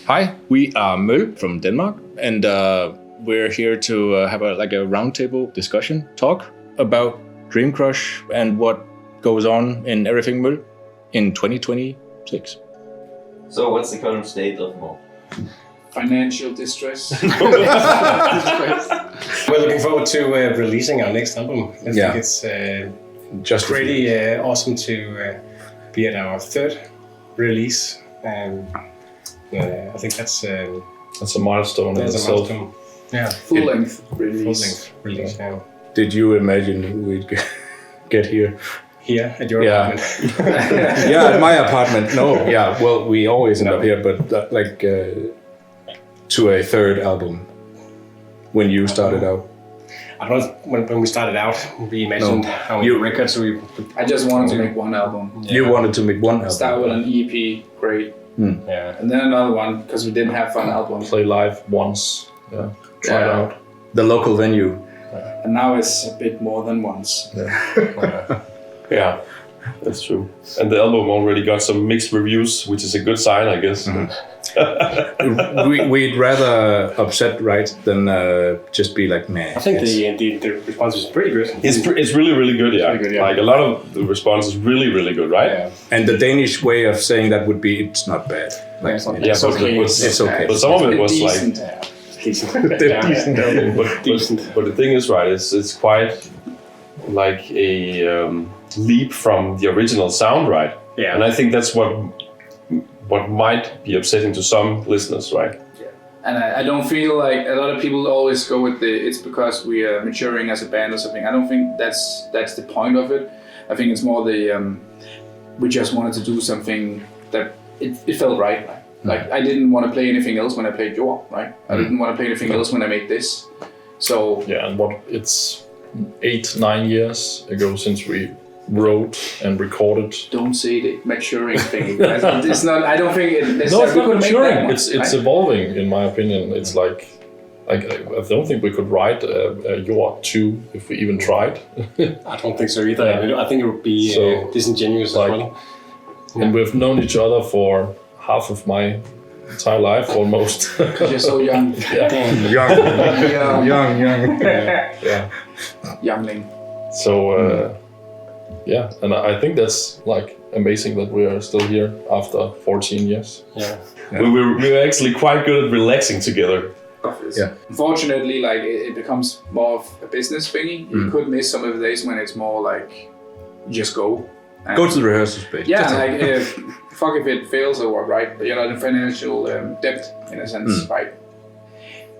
Hi, we are Møl from Denmark, and we're here to have a roundtable discussion talk about DREAMCRUSH and what goes on in everything Møl in 2026. So what's the current state of Møl? Financial distress. We're looking forward to releasing our next album. I think it's Just pretty awesome to be at our third release. I think that's a milestone in itself. Yeah, Full-length release. Full-length release. Yeah. Did you imagine we'd get here? Here at your apartment. Yeah, at my apartment. No, yeah. Well, we always end up here, but to a third album. When you started out. I don't know when we started out, we imagined how many records we. I just wanted to make one album. Yeah. You wanted to make one album. Start with an EP, great. Yeah. And then another one because we didn't have an album. Play live once. Yeah. Try it out. The local venue. And now it's a bit more than once. Yeah, that's true. And the album already got some mixed reviews, which is a good sign, I guess. Mm-hmm. We'd rather upset, right, than just be like, man. I think the response is pretty good. It's really, really good, yeah. Really good, yeah. Like a lot of the response is really, really good, right? Yeah. And the Danish way of saying that would be, it's not bad. Like, It's not Yeah, bad. it's okay. But some of it was Decent. like... Decent. But the thing is, right, it's quite like a leap from the original sound, right? Yeah. And I think that's what might be upsetting to some listeners, right? And I don't feel like a lot of people always go with it's because we are maturing as a band or something. I don't think that's the point of it. I think it's more we just wanted to do something that it felt right. Like I didn't want to play anything else when I played Jord, right? I didn't want to play anything else when I made this. So yeah, and it's 8-9 years ago since we wrote and recorded. don't say the maturing thing. It's not. I don't think it's No, it's not maturing. One, It's right? evolving, in my opinion. It's like I don't think we could write a Jord 2 if we even tried. I don't think so either. Yeah. I think it would be So, disingenuous like- as well. And we've known each other for half of my entire life, almost. You're so young. Young. Yeah. Youngling. So yeah, and I think that's like amazing that we are still here after 14 years. Yeah. We were actually quite good at relaxing together. Yeah. Unfortunately, like it becomes more of a business thingy. You could miss some of the days when it's more like you just go. And Go to the rehearsal space. yeah, Just like fuck if it fails or what, right? You're not in financial debt in a sense, right?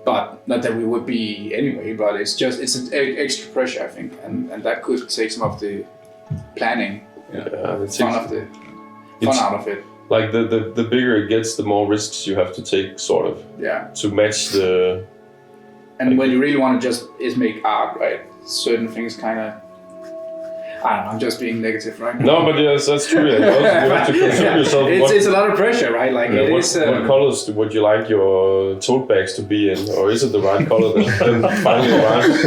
But not that we would be anyway. But it's an extra pressure, I think, and that could take some of the planning, fun out of it. Like the bigger it gets, the more risks you have to take, sort of, Yeah. to match the. And when you really want to just make art, right? Certain things kind of. I don't know. I'm just being negative, right? No, but yes, that's true. Yeah. You have to consider yourself. It's a lot of pressure, right? Like it is. What colors would you like your tote bags to be in, or is it the right color that finally arrives?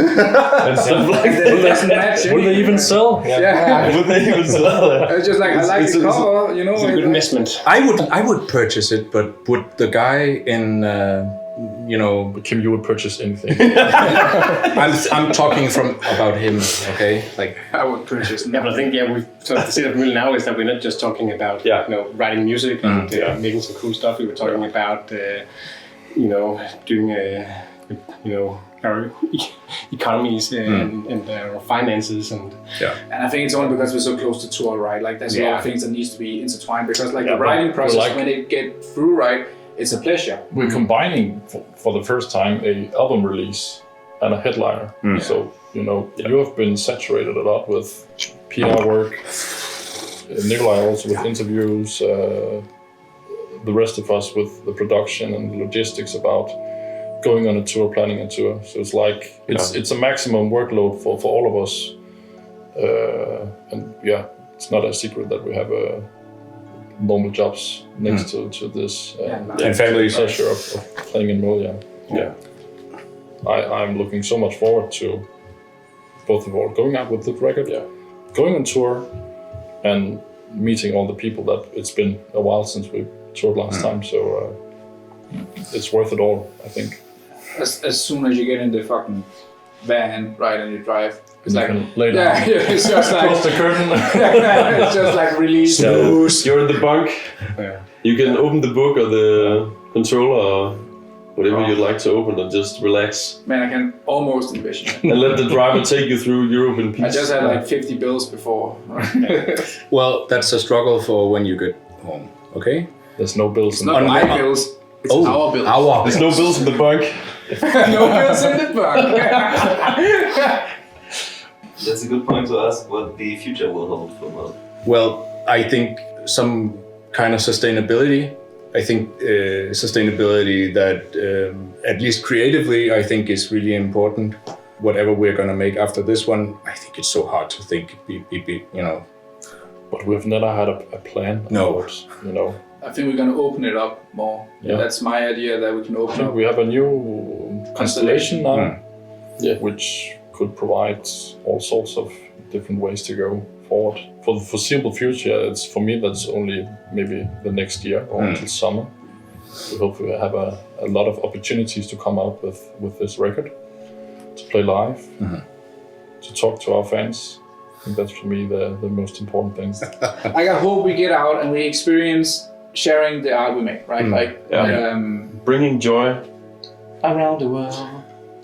And stuff like that. It doesn't match. Would they even sell? Yeah. Would they even sell? It's just like I like the color, you know. It's a good investment. I would purchase it, but would the guy in Kim, you would purchase anything. I'm talking about him, okay? Like I would purchase. Yeah, but I think we sort of the state of Møl now is that we're not just talking about writing music and making some cool stuff. We were talking about doing our economies and our finances and And I think it's only because we're so close to tour, right? Like there's a lot of things that needs to be intertwined because like the writing process, when it get through, right, it's a pleasure. We're combining for the first time a album release and a headliner. So you have been saturated a lot with PR work. Nikolai also with interviews. The rest of us with the production and the logistics about going on a tour, planning a tour. So it's like it's a maximum workload for all of us. And it's not a secret that we have normal jobs next to this and family pressure of playing in Møl. I'm looking so much forward to both of all going out with the record, going on tour, and meeting all the people that it's been a while since we toured last time. So it's worth it all, I think. As soon as you get in the fucking van, right, and you drive, it's You like, can lay down. yeah, it's just like, Close the curtain. it's just like release. You're in the bunk. Yeah. You can open the book or the controller or whatever you'd like to open and just relax. Man, I can almost envision it. And let the driver take you through Europe in peace. I just had like 50 bills before. Well, that's a struggle for when you get home. Okay. There's no bills. It's not my bills, it's our bills. There's no bills in the bunk. No bills in the bunk. That's a good point to ask what the future will hold for Mel. Well, I think some kind of sustainability. I think sustainability that, at least creatively, I think is really important. Whatever we're gonna make after this one, I think it's so hard to think. You know. But we've never had a plan. No. About, you know. I think we're gonna open it up more. Yeah. That's my idea, that we can I open think up. we have a new constellation now, which could provide all sorts of different ways to go forward. For the foreseeable future, for me that's only maybe the next year or until summer. We hope we have a lot of opportunities to come out with this record, to play live, to talk to our fans. I think that's for me the most important thing. I hope we get out and we experience sharing the art we make, right? Bringing joy. Around the world.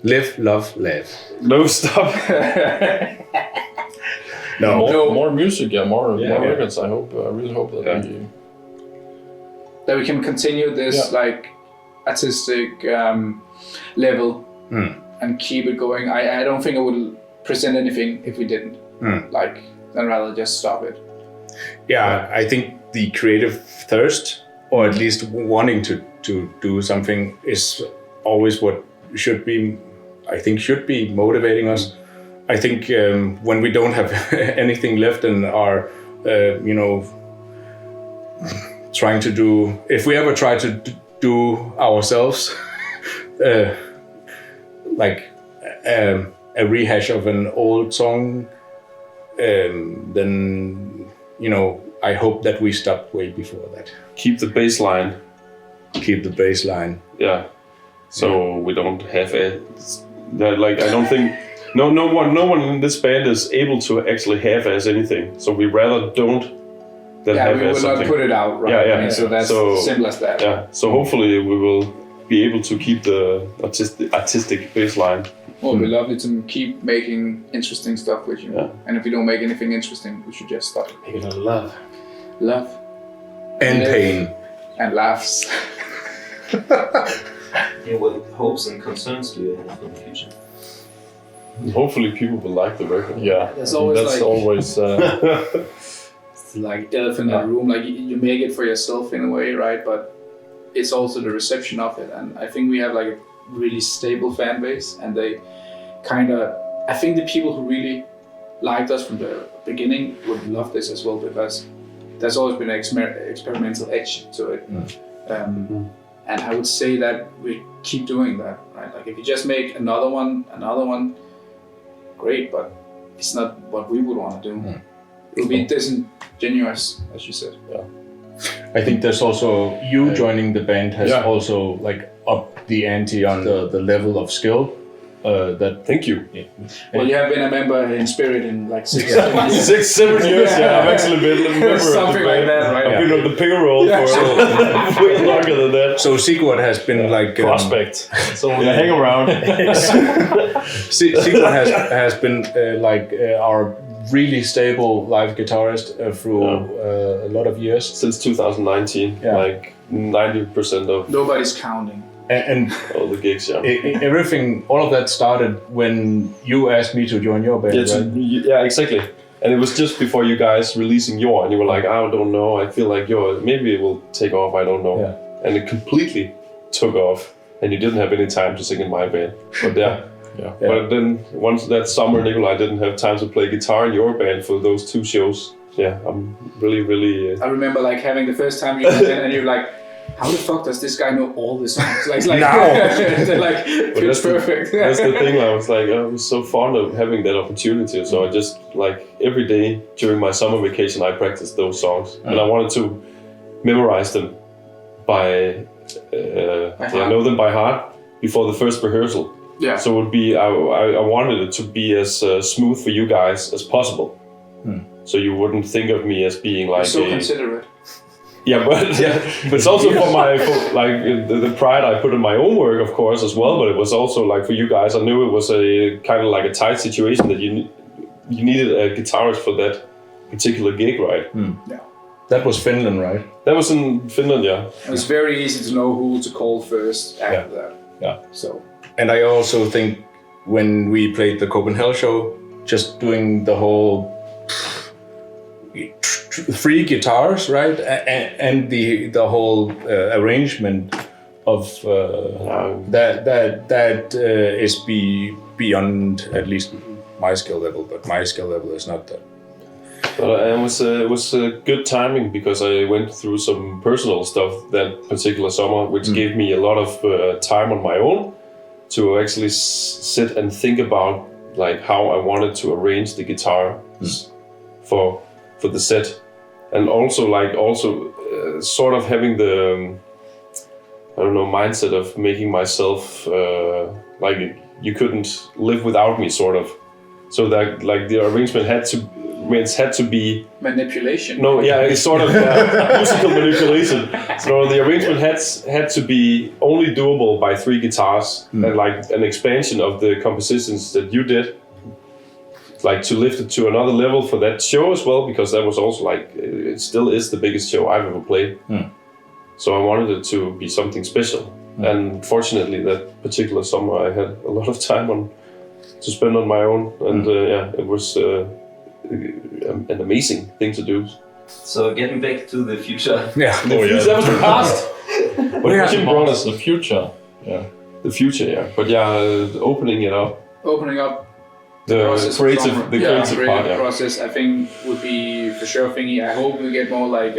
Live, love, laugh. No stop. More music, more records. I hope. I really hope that we can continue this like artistic level and keep it going. I don't think I would present anything if we didn't. Like, I'd rather just stop it. Yeah, I think the creative thirst, or at least wanting to do something, is always what should be motivating us. I think when we don't have anything left and are, trying to do, if we ever try to do ourselves, like a rehash of an old song, then, I hope that we stop way before that. Keep the bass line. Yeah. So we don't have I don't think no one in this band is able to actually half-ass anything. So we rather don't than half-ass we will something. not put it out, right? Yeah. I mean, so that's simple as that. Yeah. So hopefully we will be able to keep the artistic bass line. Well, it'd be lovely to keep making interesting stuff with you. Yeah. And if we don't make anything interesting, we should just stop. Make it out of love. Love. And Live. pain. And laughs. What hopes and concerns do you have for the future? Hopefully people will like the record. Yeah, There's always that's always. It's like elephant in the room. Like you make it for yourself in a way, right? But it's also the reception of it. And I think we have like a really stable fan base, and they I think the people who really liked us from the beginning would love this as well, because there's always been an experimental edge to it. And I would say that we keep doing that, right? Like if you just make another one, great, but it's not what we would want to do. It would be disingenuous, as you said. Yeah. I think there's also joining the band has also like upped the ante on the level of skill. Thank you. Yeah. Well, you have been a member in spirit in like 6 years. 6-7 years. Yeah, I've actually been a member of the Something like band. that, right? I've been on the payroll for way longer than that. So Sigurd has been like prospect. So hang around. Sigurd has been our really stable live guitarist through a lot of years. Since 2019, like 90% of Nobody's counting. And all the gigs, everything, all of that started when you asked me to join your band, right? Yeah, exactly. And it was just before you guys releasing your, and you were like, I don't know, I feel like maybe it will take off, I don't know. Yeah. And it completely took off, and you didn't have any time to sing in my band. But But then once that summer, Nikolai didn't have time to play guitar in your band for those 2 shows. Yeah, I'm really, really... I remember like having the first time you went in and you're like, how the fuck does this guy know all the songs? Like now, they're like, it's perfect. That's the thing. I was so fond of having that opportunity. So I just like every day during my summer vacation, I practiced those songs, and I wanted to memorize them by I know them by heart before the first rehearsal. Yeah. So it would be I wanted it to be as smooth for you guys as possible. So you wouldn't think of me as being like so considerate. Yeah, but it's also for the pride I put in my own work, of course, as well. But it was also like for you guys. I knew it was a kind of like a tight situation that you needed a guitarist for that particular gig, right? Yeah. That was Finland, right? That was in Finland, yeah. It was very easy to know who to call first after that. Yeah. So. And I also think when we played the Copenhagen show, just doing the whole 3 guitars, right, and the whole arrangement of that is beyond at least my skill level, but my skill level is not that. But it was good timing because I went through some personal stuff that particular summer, which gave me a lot of time on my own to actually sit and think about like how I wanted to arrange the guitar for the set, and also sort of having the mindset of making myself like you couldn't live without me, sort of. So that like the arrangement had to be manipulation. No, yeah, it's sort of musical manipulation. So the arrangement had to be only doable by 3 guitars and like an expansion of the compositions that you did, like to lift it to another level for that show as well, because that was also like it still is the biggest show I've ever played. So I wanted it to be something special, and fortunately that particular summer I had a lot of time to spend on my own, and it was an amazing thing to do. So getting back to the future. Yeah. That was the past. But Kim brought us the future. Yeah. The future, yeah. But opening it up. Opening up The creative part, process, I think, would be for sure thingy. I hope we get more like,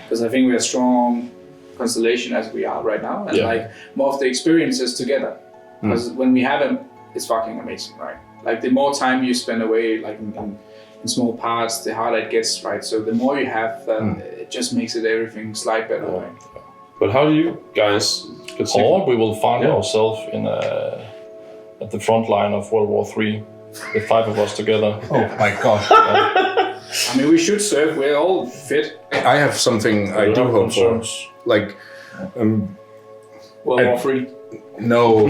because I think we're a strong constellation as we are right now, and like more of the experiences together. Because when we have them, it's fucking amazing, right? Like the more time you spend away, like in small parts, the harder it gets, right? So the more you have, it just makes everything slide better, right? But how do you guys? Or we will find ourselves at the front line of World War III, the 5 of us together. Oh my God. I mean, we should serve. We're all fit. I have something I do hope for. Like, World War III. No,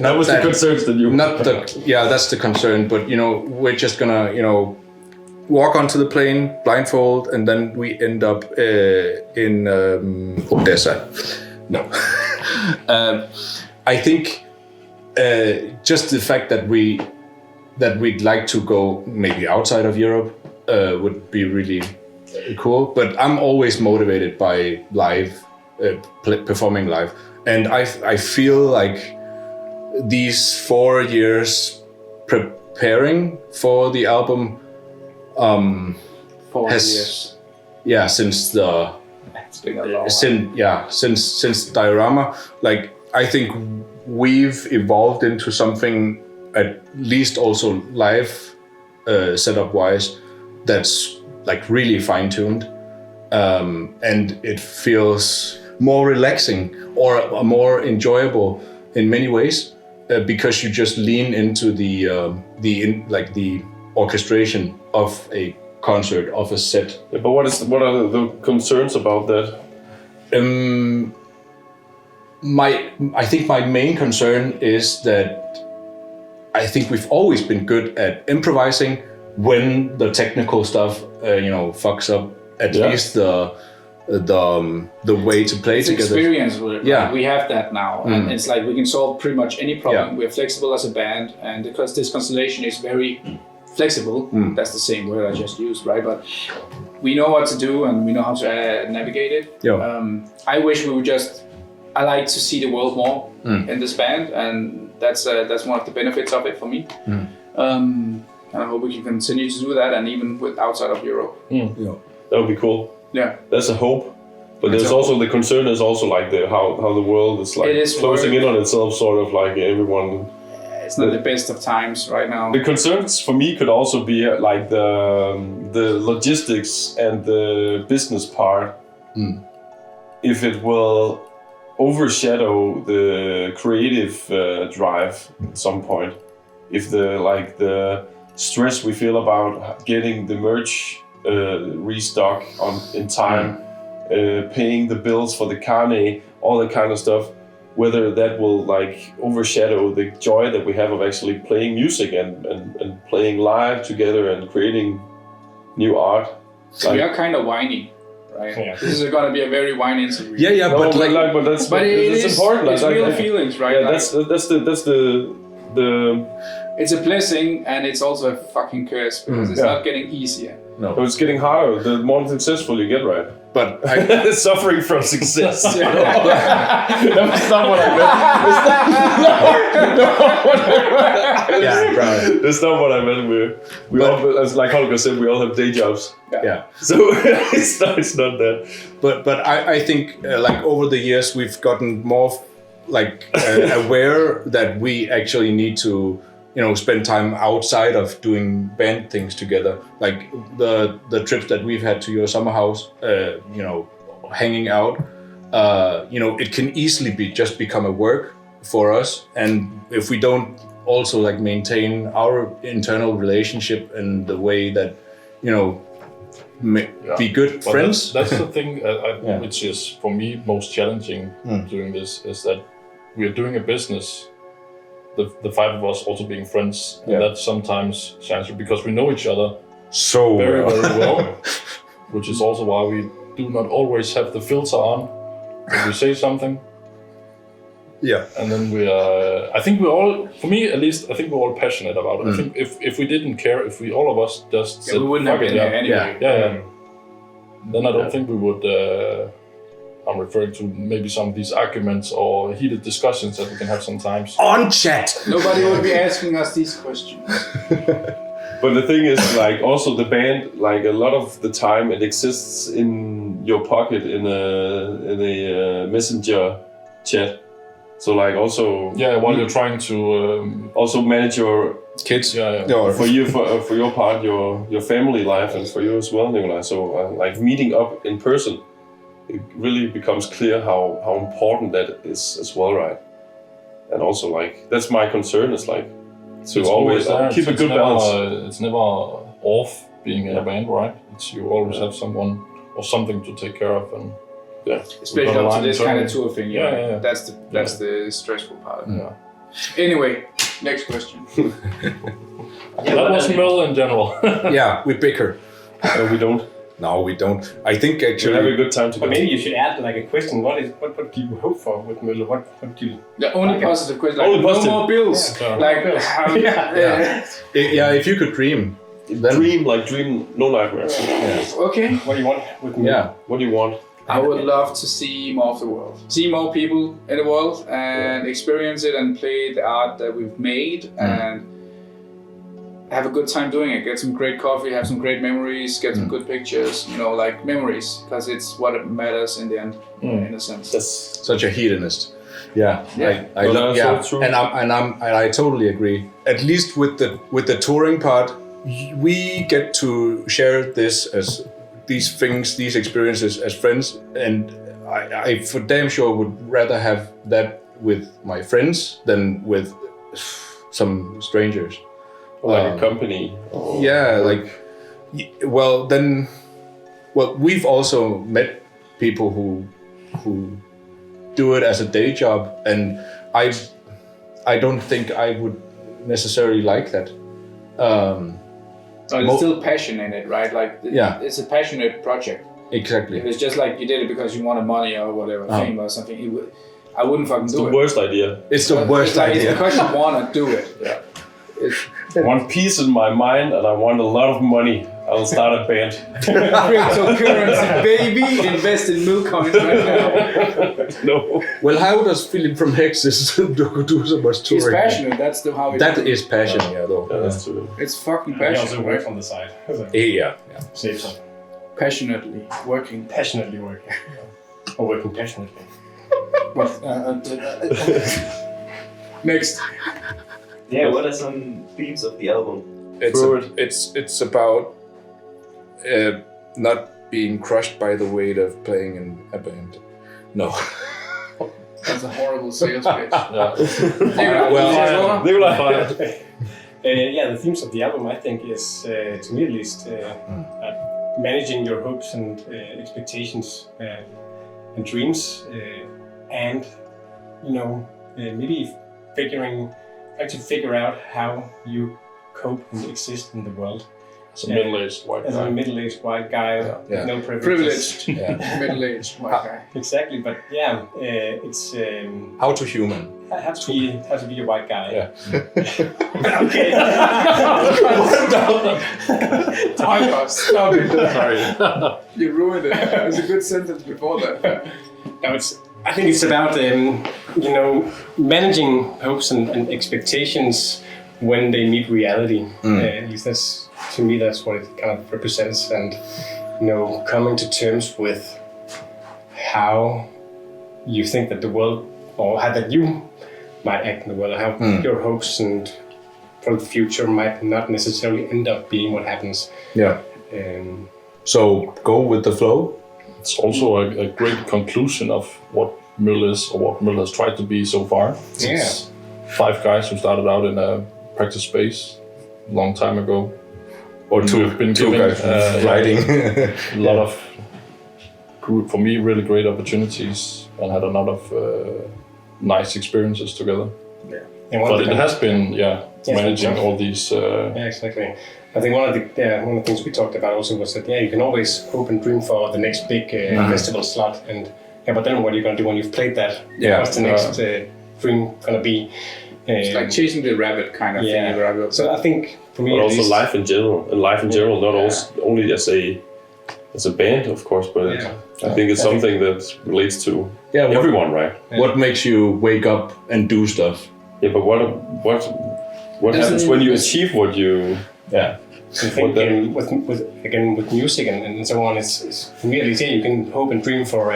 that was the concerns that you. That's the concern. But we're just gonna walk onto the plane blindfold, and then we end up in Odessa. No, I think just the fact that we'd like to go maybe outside of Europe would be really cool. But I'm always motivated by live performing live. And I feel like these 4 years preparing for the album 4 years. Yeah, since the It's been a long since Diorama, like I think we've evolved into something at least also live setup wise that's like really fine tuned, and it feels more relaxing or more enjoyable in many ways because you just lean into the orchestration of a concert, of a set. Yeah, but what are the concerns about that? I think my main concern is that I think we've always been good at improvising when the technical stuff fucks up at least the way to play it's together. Experience with it. Yeah, we have that now, and it's like we can solve pretty much any problem. Yeah. We're flexible as a band, and because this constellation is very flexible, that's the same word I just used, right? But we know what to do, and we know how to navigate it. Yeah. I wish we would I like to see the world more in this band, and that's one of the benefits of it for me. And I hope we can continue to do that, and even with outside of Europe. Yeah. That would be cool. Yeah. That's a hope. But there's also the concern is also like how the world is like closing in on itself, sort of like everyone. It's not the best of times right now. The concerns for me could also be like the logistics and the business part. If it will overshadow the creative drive at some point. If the stress we feel about getting the merch restock in time, paying the bills for the carnet, all that kind of stuff, whether that will like overshadow the joy that we have of actually playing music and playing live together and creating new art. So we are kind of whiny, right? Yeah. This is going to be a very whiny interview. Yeah, No, but it's important. It's real feelings, right? Yeah, Like, that's the it's a blessing and it's also a fucking curse because it's not getting easier. No, it's getting harder the more successful you get, right? But Suffering from success. that's not what I meant. Yeah, right. That's not what I meant. We all, as like Holger said, we all have day jobs. Yeah. So it's not that. But I think like over the years we've gotten more like aware that we actually need to spend time outside of doing band things together. Like the trips that we've had to your summer house, hanging out. It can easily become a work for us, and if we don't also like maintain our internal relationship in the way that be good But friends. That's the thing which is for me most challenging doing this is that we are doing a business. The five of us also being friends, and that's sometimes challenging because we know each other so very well, which is also why we do not always have the filter on when we say something. Yeah. And then we are, I think we're all, for me at least, I think we're all passionate about it. I think if we didn't care, if we all of us just said, we wouldn't have been here anyway. Yeah. Then I don't think we would, I'm referring to maybe some of these arguments or heated discussions that we can have sometimes. On chat! Nobody would be asking us these questions. But the thing is, like, also the band, like a lot of the time, it exists in your pocket in a messenger chat. So like also while you're trying to also manage your Kids. for you for your part your family life and for you as well, Nikolai. So like meeting up in person, it really becomes clear how important that is as well, right? And also like that's my concern is like to it's always there. keep a It's good never, balance. It's never off being in a band, right? You always have someone or something to take care of, and Especially up to this kind of tour thing. Yeah. That's the stressful part. Yeah. Anyway, next question. That was Mel in general. Yeah, we bicker. No, we don't. No, we don't. I think We actually... have a good time But together. maybe you should add like a question. What do you hope for with Møller? What do you? The only positive question, like Only positive. no more bills. Yeah. Like, how, Yeah, if you could dream, then... Dream, no nightmares. Okay. What do you want with Møller? Yeah. What do you want? I would love to see more of the world. See more people in the world and experience it and play the art that we've made and have a good time doing it. Get some great coffee, have some great memories, get some good pictures, like memories, because it's what matters in the end, in a sense. That's Such a hedonist. Yeah, Yeah. I No, love. that's Yeah, so true. and I totally agree. At least with the touring part, we get to share this as these things, these experiences as friends, and I for damn sure would rather have that with my friends than with some strangers. like a company. Yeah, like, we've also met people who do it as a day job, and I don't think I would necessarily like that. So there's still passion in it, right? Like, it's a passionate project. Exactly. If it's just like you did it because you wanted money or whatever, fame or something, I wouldn't fucking It's do the it. worst idea. It's the worst It's like, idea. It's because you want to do it. Yeah. It's I want peace in my mind and I want a lot of money. I'll start a band. cryptocurrency, baby! Invest in milk coins right now. No. Well, how does Philip from Hexes do so much touring? He's passionate. That's how he That does it. is passion, though. Yeah, that's true. It's fucking He passion. also works on the side. Yeah. Save some. Passionately working. Passionately working. Or working passionately. Next. Yeah, what are some themes of the album? It's about not being crushed by the weight of playing in a band. No. That's a horrible sales pitch. The themes of the album, I think, is to me at least managing your hopes and expectations and dreams, and maybe figure out how you cope and exist in the world. As a middle-aged white guy. As a middle-aged white guy with no privileges. Privileged middle-aged white guy. Exactly, but it's How to human. how to be a white guy. Yeah. Okay. Stop it. Sorry. You ruined it. It was a good sentence before that. No, I think it's about managing hopes and expectations when they meet reality. At least to me that's what it kind of represents, and coming to terms with how you think that the world, or how that you might act in the world, how your hopes and for the future might not necessarily end up being what happens. Yeah. So go with the flow. It's also a great conclusion of what Møl is, or what Møl has tried to be so far. It's 5 guys who started out in a practice space a long time ago. Or two guys writing. A lot of, for me, really great opportunities, and had a lot of nice experiences together. Yeah. But it has been, managing all these. Exactly. I think one of the things we talked about also was that you can always hope and dream for the next big festival slot, and but then what are you going to do when you've played that? What's the next dream going to be? It's like chasing the rabbit kind of thing. So I think for me, but also life in general, not only as a band, of course, but I think it's something that relates to everyone, right? What makes you wake up and do stuff? Yeah, but what happens when you achieve what you? Yeah. So I think with music and so on, it's for me at least, you can hope and dream for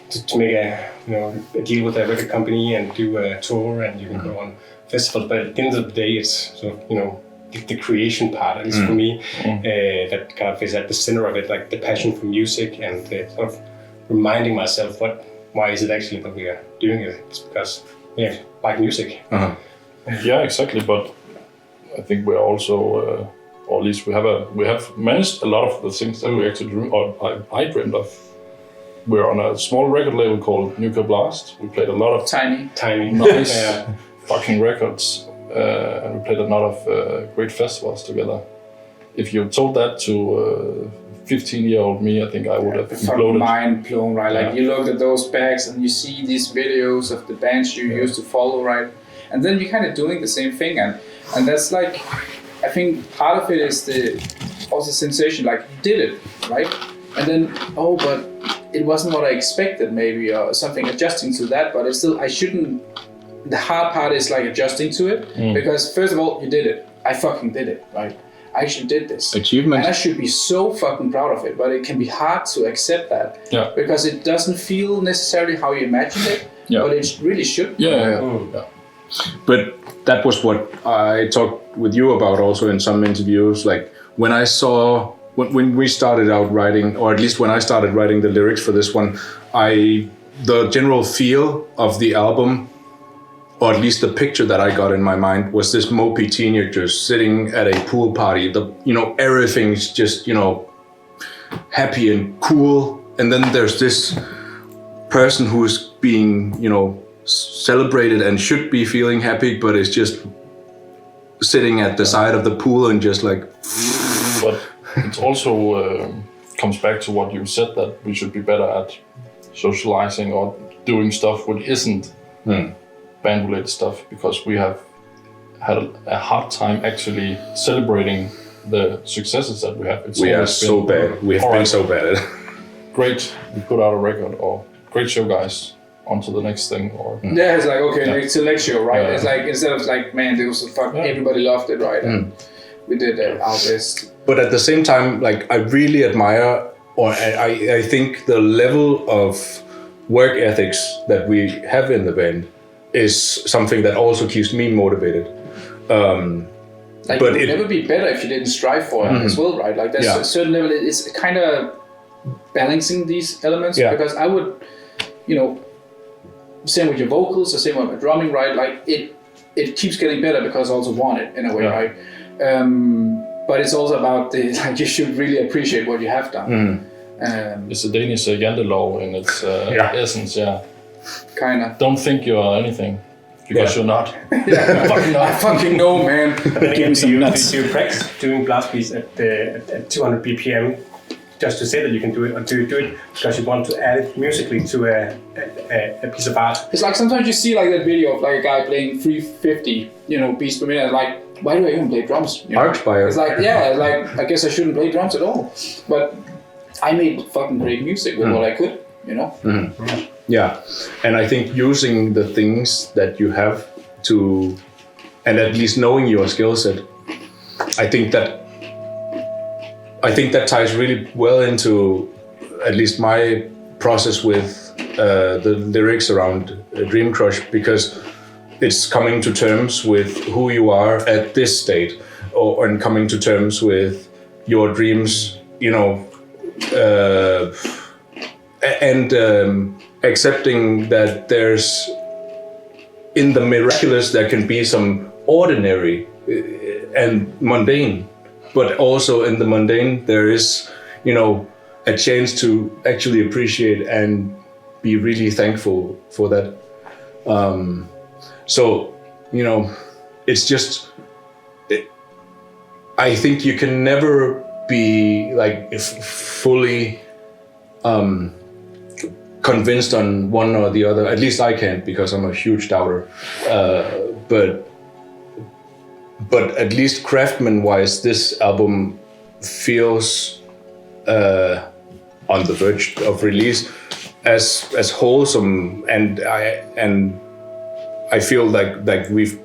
to make a deal with a record company and do a tour, and you can go on festivals. But at the end of the day, it's sort of the creation part, at least for me, that kind of is at the center of it, like the passion for music and sort of reminding myself why is it actually that we are doing it? It's because we like music. Yeah, exactly. But I think we're also, or at least we have managed a lot of the things that we actually dreamed, or I dreamed of. We're on a small record label called Nuclear Blast. We played a lot of tiny, nice fucking records, and we played a lot of great festivals together. If you told that to 15-year-old me, I think I would have imploded. Mind blown, right? Like you look at those bags and you see these videos of the bands you used to follow, right? And then you're kind of doing the same thing, and that's like, I think part of it is the sensation, like you did it, right? And then but it wasn't what I expected, maybe, or something, adjusting to that, but it's still, the hard part is like adjusting to it, because first of all, you did it. I fucking did it, right? I actually did this. Achievement. And I should be so fucking proud of it, but it can be hard to accept that, because it doesn't feel necessarily how you imagined it, but it really should. But that was what I talked with you about also in some interviews, like when I saw, when we started out writing, or at least when I started writing the lyrics for this one, the general feel of the album, or at least the picture that I got in my mind, was this mopey teenager sitting at a pool party. Everything's just, happy and cool. And then there's this person who's being, celebrated and should be feeling happy, but is just sitting at the side of the pool and just like... But it also comes back to what you said, that we should be better at socializing or doing stuff which isn't band-related stuff, because we have had a hard time actually celebrating the successes that we have. We are so bad. We have been so bad at it. Great, we put out a record, or great show, guys. On to the next thing, or it's like it's a next show, right? It's like, instead of like, man, there was everybody loved it, right? And we did our best. But at the same time, like, I really admire, or I think the level of work ethics that we have in the band is something that also keeps me motivated. Like, but it would never be better if you didn't strive for it as well, right? Like, there's a certain level. It's kind of balancing these elements, because I would, same with your vocals, the same with my drumming, right? Like it keeps getting better because I also want it in a way, right? But it's also about like you should really appreciate what you have done. It's the Danish jantelov in its essence, Kind of. Don't think you are anything. Because you're not. Fucking not. I fucking know, man. Give me some nuts. Do you practice doing blast beats at 200 BPM just to say that you can do it, or do you do it because you want to add it musically to a piece of art? It's like sometimes you see like that video of like a guy playing 350, beats per minute. Like, why do I even play drums? Archfire. It's like, like I guess I shouldn't play drums at all. But I made fucking great music with what I could, Yeah, and I think using the things that you have to, and at least knowing your skill set, I think that ties really well into at least my process with the lyrics around DREAMCRUSH, because it's coming to terms with who you are at this state, and coming to terms with your dreams, and accepting that there's, in the miraculous, there can be some ordinary and mundane, but also in the mundane there is, a chance to actually appreciate and be really thankful for that. So, it's just, I think you can never be like fully convinced on one or the other. At least I can't, because I'm a huge doubter. But at least craftsman-wise, this album feels on the verge of release as wholesome, and I feel like we've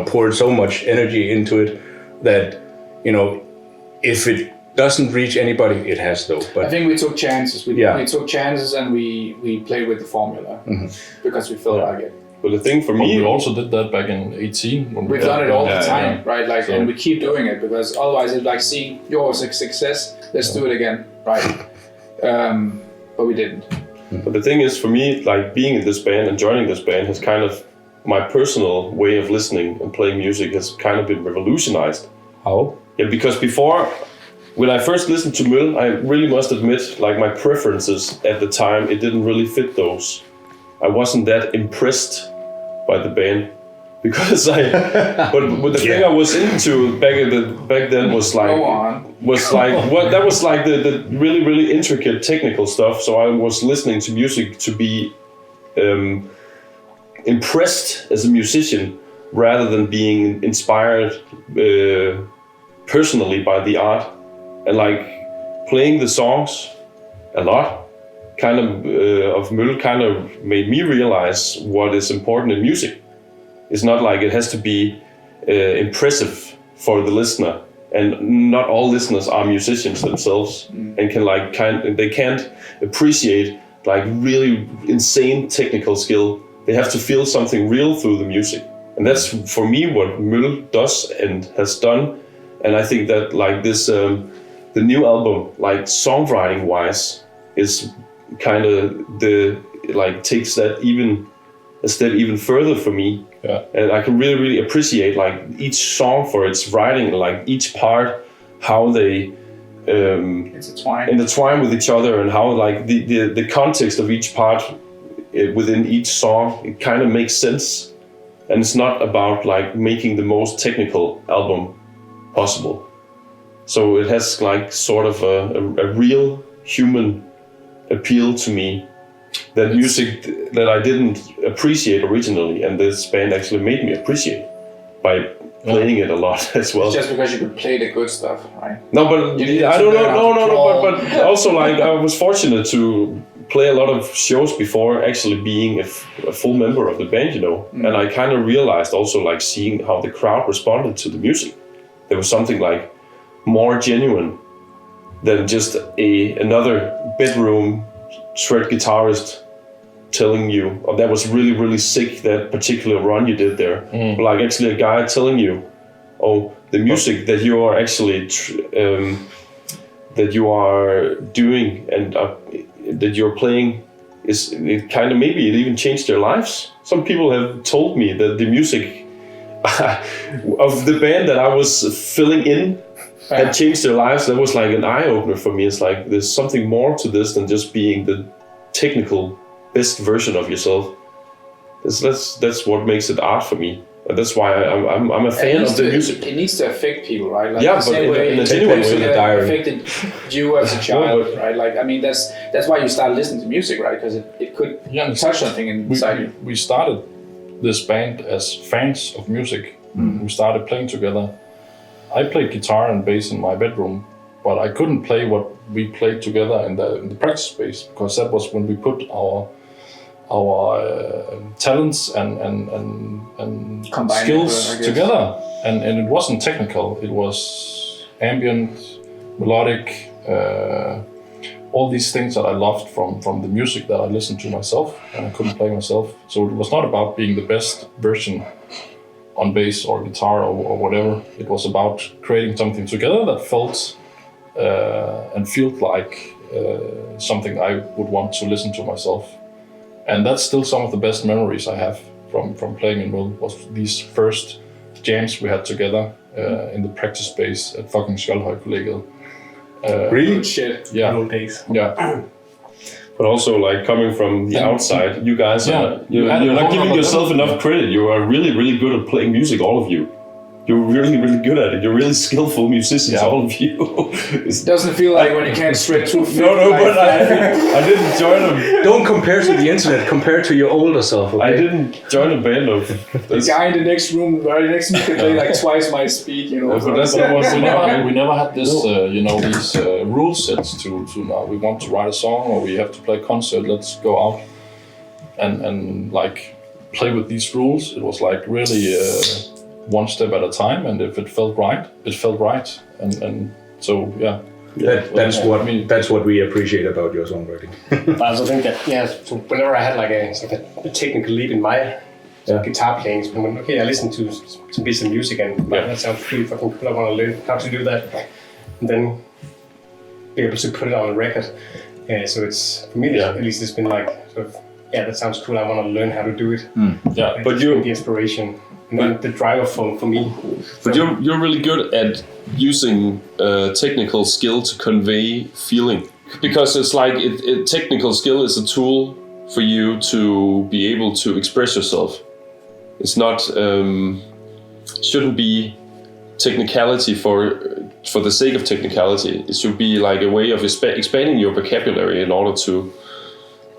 poured so much energy into it that if it doesn't reach anybody, it has though. But I think we took chances. We took chances, and we played with the formula because we felt like it. But the thing for me, we also did that back in 18. When We've done it all the time, right? Like, and we keep doing it because otherwise, it's like seeing yours a success. Let's do it again, right? But we didn't. But the thing is, for me, like being in this band and joining this band has kind of, my personal way of listening and playing music has kind of been revolutionized. How? Yeah, because before, when I first listened to Møl, I really must admit, like my preferences at the time, it didn't really fit those. I wasn't that impressed by the band because but the thing I was into back then was like that was like the really, really intricate technical stuff. So I was listening to music to be impressed as a musician rather than being inspired personally by the art, and like playing the songs a lot kind of Møl kind of made me realize what is important in music. It's not like it has to be impressive for the listener, and not all listeners are musicians themselves and can they can't appreciate like really insane technical skill. They have to feel something real through the music, and that's for me what Møl does and has done. And I think that like this the new album, like songwriting wise, is kind of takes that even a step even further for me. Yeah. And I can really, really appreciate like each song for its writing, like each part, how they intertwine with each other, and how like the context of each part within each song, it kind of makes sense. And it's not about like making the most technical album possible. So it has like sort of a real human appeal to me, that music that I didn't appreciate originally, and this band actually made me appreciate by playing it a lot as well. It's just because you could play the good stuff, right? No, but I don't know. No, but also like I was fortunate to play a lot of shows before actually being a full member of the band, and I kind of realized also like seeing how the crowd responded to the music. There was something like more genuine than just another bedroom shred guitarist telling you, oh, that was really, really sick, that particular run you did there. Like actually a guy telling you, oh, the music that you are actually that you are doing and that you're playing it kind of maybe it even changed their lives. Some people have told me that the music of the band that I was filling in had changed their lives. That was like an eye opener for me. It's like there's something more to this than just being the technical best version of yourself. That's what makes it art for me. That's why I'm a fan of the music. It needs to affect people, right? Like yeah, the same but way in a genuine way, affected you as a child, right? Like, I mean, that's why you start listening to music, right? Because it could touch something inside you. We started this band as fans of music. We started playing together. I played guitar and bass in my bedroom, but I couldn't play what we played together in the practice space, because that was when we put our talents and skills together, and it wasn't technical. It was ambient, melodic, all these things that I loved from the music that I listened to myself and I couldn't play myself. So it was not about being the best version on bass or guitar or whatever. It was about creating something together that felt and felt like something I would want to listen to myself. And that's still some of the best memories I have from playing in Will, was these first jams we had together in the practice space at fucking Skjoldhøj-kollegiet. Really? Shit. Yeah. Old days. Yeah. But also, like, coming from the outside, you guys you're not giving yourself enough credit. You are really, really good at playing music, all of you. You're really, really good at it. You're really skillful musicians, all of you. It doesn't feel like when you can't stretch too No, but I didn't join them. Don't compare to the internet. Compare to your older self. Okay? I didn't join a band of. The guy in the next room, right next to me, can play like twice my speed, you know. But that's what was, we never had this, these rule sets to now. We want to write a song or we have to play a concert. Let's go out and like play with these rules. It was like really one step at a time, and if it felt right, it felt right. And so That's what we appreciate about your songwriting. I also think that so whenever I had like a technical leap in my guitar playing, when I listen to some bits of music and that sounds pretty fucking cool. I want to learn how to do that, and then be able to put it on a record. So it's for me at least it's been like sort of that sounds cool. I want to learn how to do it. But you the inspiration. And then the driver for me. But you're really good at using technical skill to convey feeling, because it's like technical skill is a tool for you to be able to express yourself. It's not shouldn't be technicality for the sake of technicality. It should be like a way of expanding your vocabulary in order to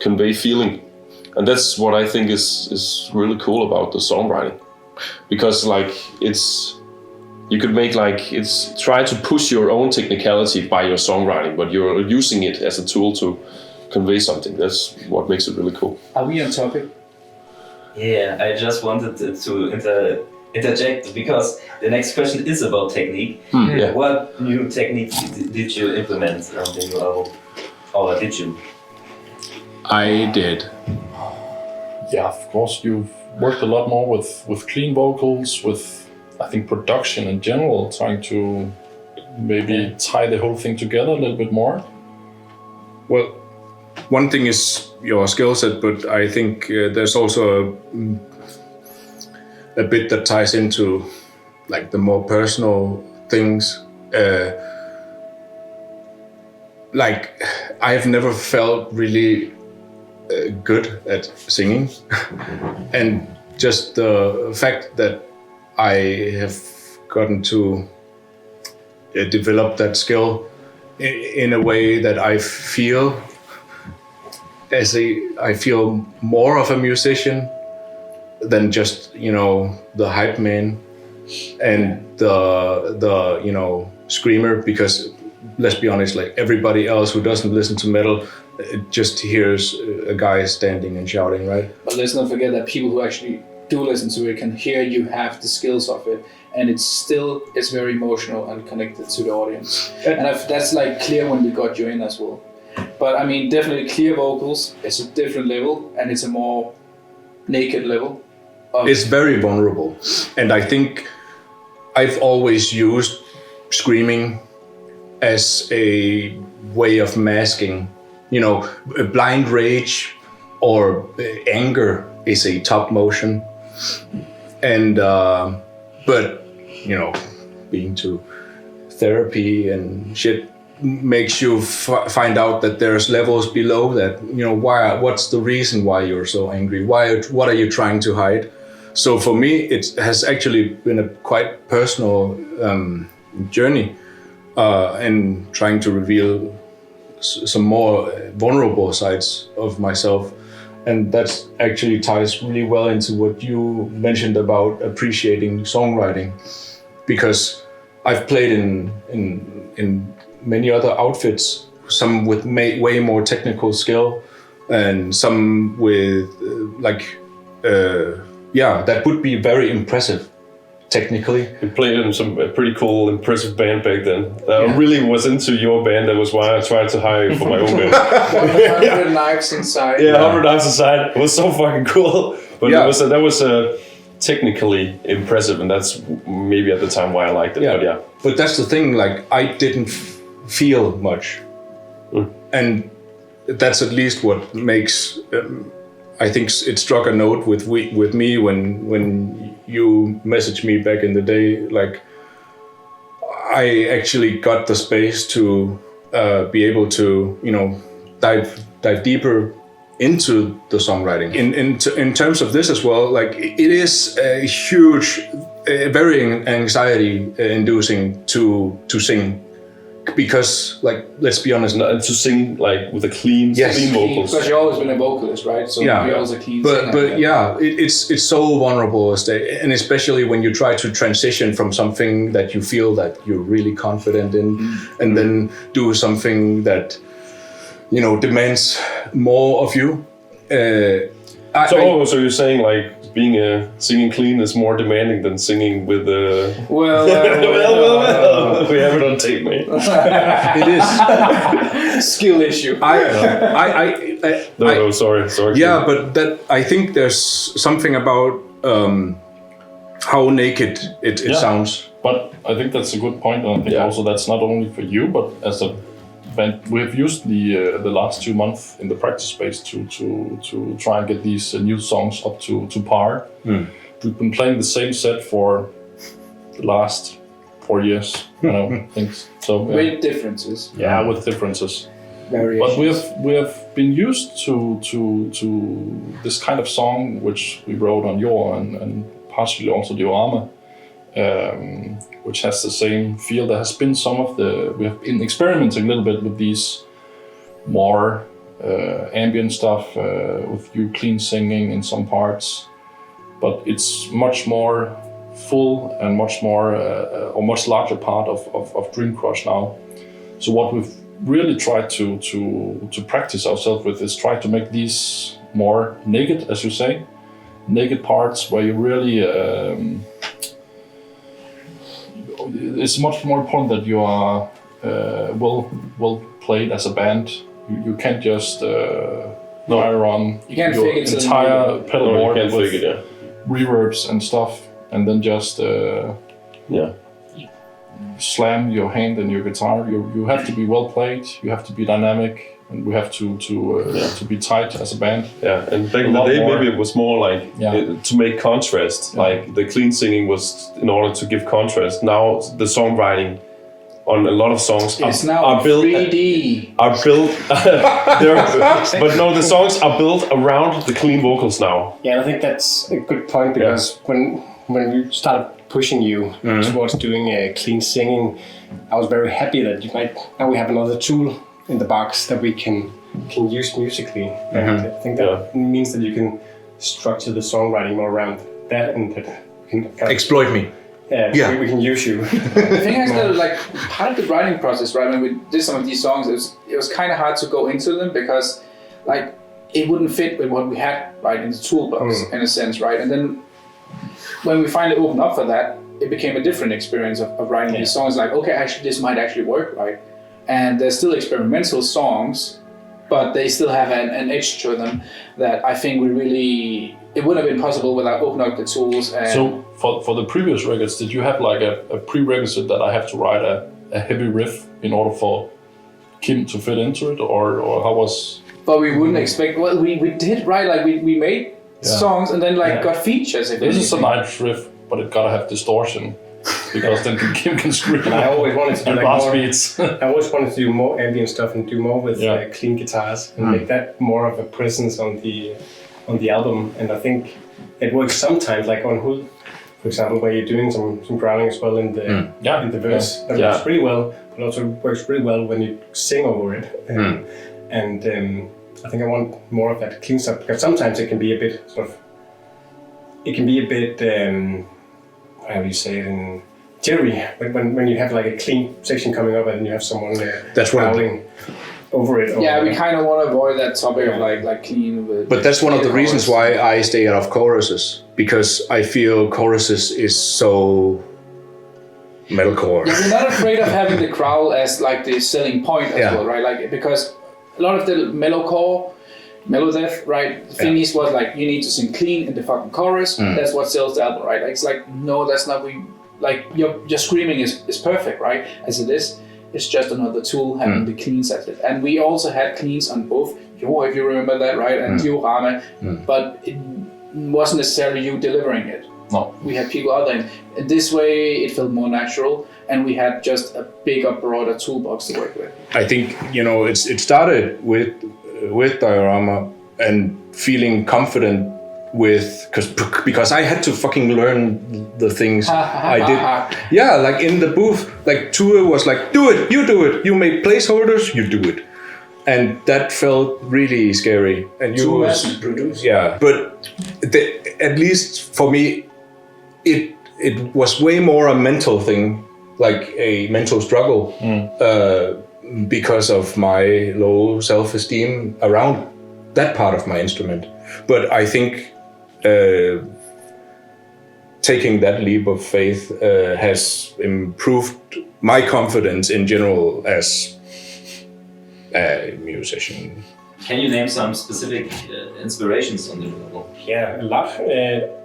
convey feeling, and that's what I think is really cool about the songwriting. Because like you could make try to push your own technicality by your songwriting, but you're using it as a tool to convey something. That's what makes it really cool. Are we on topic? Yeah, I just wanted to interject because the next question is about technique. What new techniques did you implement on the new album? Or did you? I did. Yeah, of course you've worked a lot more with clean vocals, with I think production in general, trying to maybe tie the whole thing together a little bit more. Well, one thing is your skill set, but I think there's also a bit that ties into like the more personal things. Like I've never felt really good at singing, and just the fact that I have gotten to develop that skill in a way that I feel more of a musician than just the hype man and the screamer, because let's be honest, like everybody else who doesn't listen to metal just hears a guy standing and shouting, right? But let's not forget that people who actually do listen to it can hear you have the skills of it, and it's very emotional and connected to the audience. And that's like clear when we got you in as well. But I mean, definitely clear vocals is a different level, and it's a more naked level. It's very vulnerable, and I think I've always used screaming as a way of masking, blind rage or anger is a top motion. And but being to therapy and shit makes you find out that there's levels below that. What's the reason why you're so angry? What are you trying to hide? So for me, it has actually been a quite personal journey, and trying to reveal some more vulnerable sides of myself. And that actually ties really well into what you mentioned about appreciating songwriting, because I've played in many other outfits, some with way more technical skill, and some with that would be very impressive technically. You played in some pretty cool, impressive band back then. I really was into your band. That was why I tried to hire you for my own band. 100 knives inside. Yeah, 100 knives inside. It was so fucking cool. But that was technically impressive, and that's maybe at the time why I liked it. But that's the thing. Like, I didn't feel much, and that's at least what makes. I think it struck a note with me when you messaged me back in the day. Like, I actually got the space to be able to dive deeper into the songwriting. In terms of this as well, like, it is a huge, very anxiety inducing to sing. Because, like, let's be honest, to sing like with a clean vocals. Because you've always been a vocalist, right? So you're always a clean singer. But it's so vulnerable, and especially when you try to transition from something that you feel that you're really confident in, and then do something that demands more of you. So you're saying like being singing clean is more demanding than singing with Well, we have it on tape, mate. It is skill issue. Sorry. Yeah, but that I think there's something about how naked it sounds. But I think that's a good point, and I think also that's not only for you, but as a band, we have used the last 2 months in the practice space to try and get these new songs up to par. We've been playing the same set for the last 4 years, things. So with differences. Yeah, with differences. Variations. But we have been used to this kind of song which we wrote on Your and partially also Diorama, which has the same feel. There has been we have been experimenting a little bit with these more ambient stuff, with you clean singing in some parts, but it's much more full and much more, or much larger part of DREAMCRUSH now. So what we've really tried to practice ourselves with is try to make these more naked, as you say, naked parts where you really, it's much more important that you are well played as a band. You can't just fire on your entire pedal board with reverbs and stuff, and then just slam your hand in your guitar. You have to be well played. You have to be dynamic, and we have to be tight as a band. Yeah, and back in the day, maybe it was more like to make contrast. Like the clean singing was in order to give contrast. Now the songwriting on a lot of songs are built. 3D. Are built. But no, the songs are built around the clean vocals now. Yeah, and I think that's a good point, because when we started pushing you towards doing clean singing, I was very happy that now we have another tool in the box that we can use musically. And I think that means that you can structure the songwriting more around that, and that you can exploit me. Yeah, we can use you. The thing is that, like, part of the writing process, right? When we did some of these songs, it was kind of hard to go into them because, like, it wouldn't fit with what we had, right, in the toolbox, in a sense, right? And then when we finally opened up for that, it became a different experience of writing these songs. Like, okay, actually, this might actually work, right? And they're still experimental songs, but they still have an edge to them that I think it wouldn't have been possible without opening up the tools. And so for the previous records, did you have like a prerequisite that I have to write a heavy riff in order for Kim to fit into it, or how was? but we wouldn't expect. Well, we did right. Like we made songs and then got features. This is a nice riff, but it gotta have distortion. Because then Kim can scream. And I always wanted to do like blast more, beats. I always wanted to do more ambient stuff and do more with clean guitars and make that more of a presence on the album. And I think it works sometimes, like on Hood, for example, where you're doing some growling as well in the verse. That works really well, but also works really well when you sing over it. And I think I want more of that clean stuff because sometimes it can be a bit how do you say it in jittery when you have like a clean section coming up and you have someone growling over it. Yeah, we kind of want to avoid that topic of like clean. But that's one of the reasons why I stay out of choruses, because I feel choruses is so metalcore. Yeah, we're not afraid of having the growl as like the selling point as well, right? Like because a lot of the metalcore. Melodeath, right? The thing is was like you need to sing clean in the fucking chorus. That's what sells the album, right? Like, it's like no, that's not. Your screaming is perfect, right? As it is, it's just another tool having the cleans at it. And we also had cleans on both Jo, if you remember that, right? And Diorama, but it wasn't necessarily you delivering it. No, we had people out there. And this way, it felt more natural, and we had just a bigger, broader toolbox to work with. I think it started with Diorama and feeling confident because I had to fucking learn the things I did. Yeah, like in the booth, like Ture was like, do it, you make placeholders, you do it. And that felt really scary. And you produced. Yeah, but at least for me, it was way more a mental thing, like a mental struggle. Because of my low self-esteem around that part of my instrument. But I think taking that leap of faith has improved my confidence in general as a musician. Can you name some specific inspirations on the album? Yeah, a lot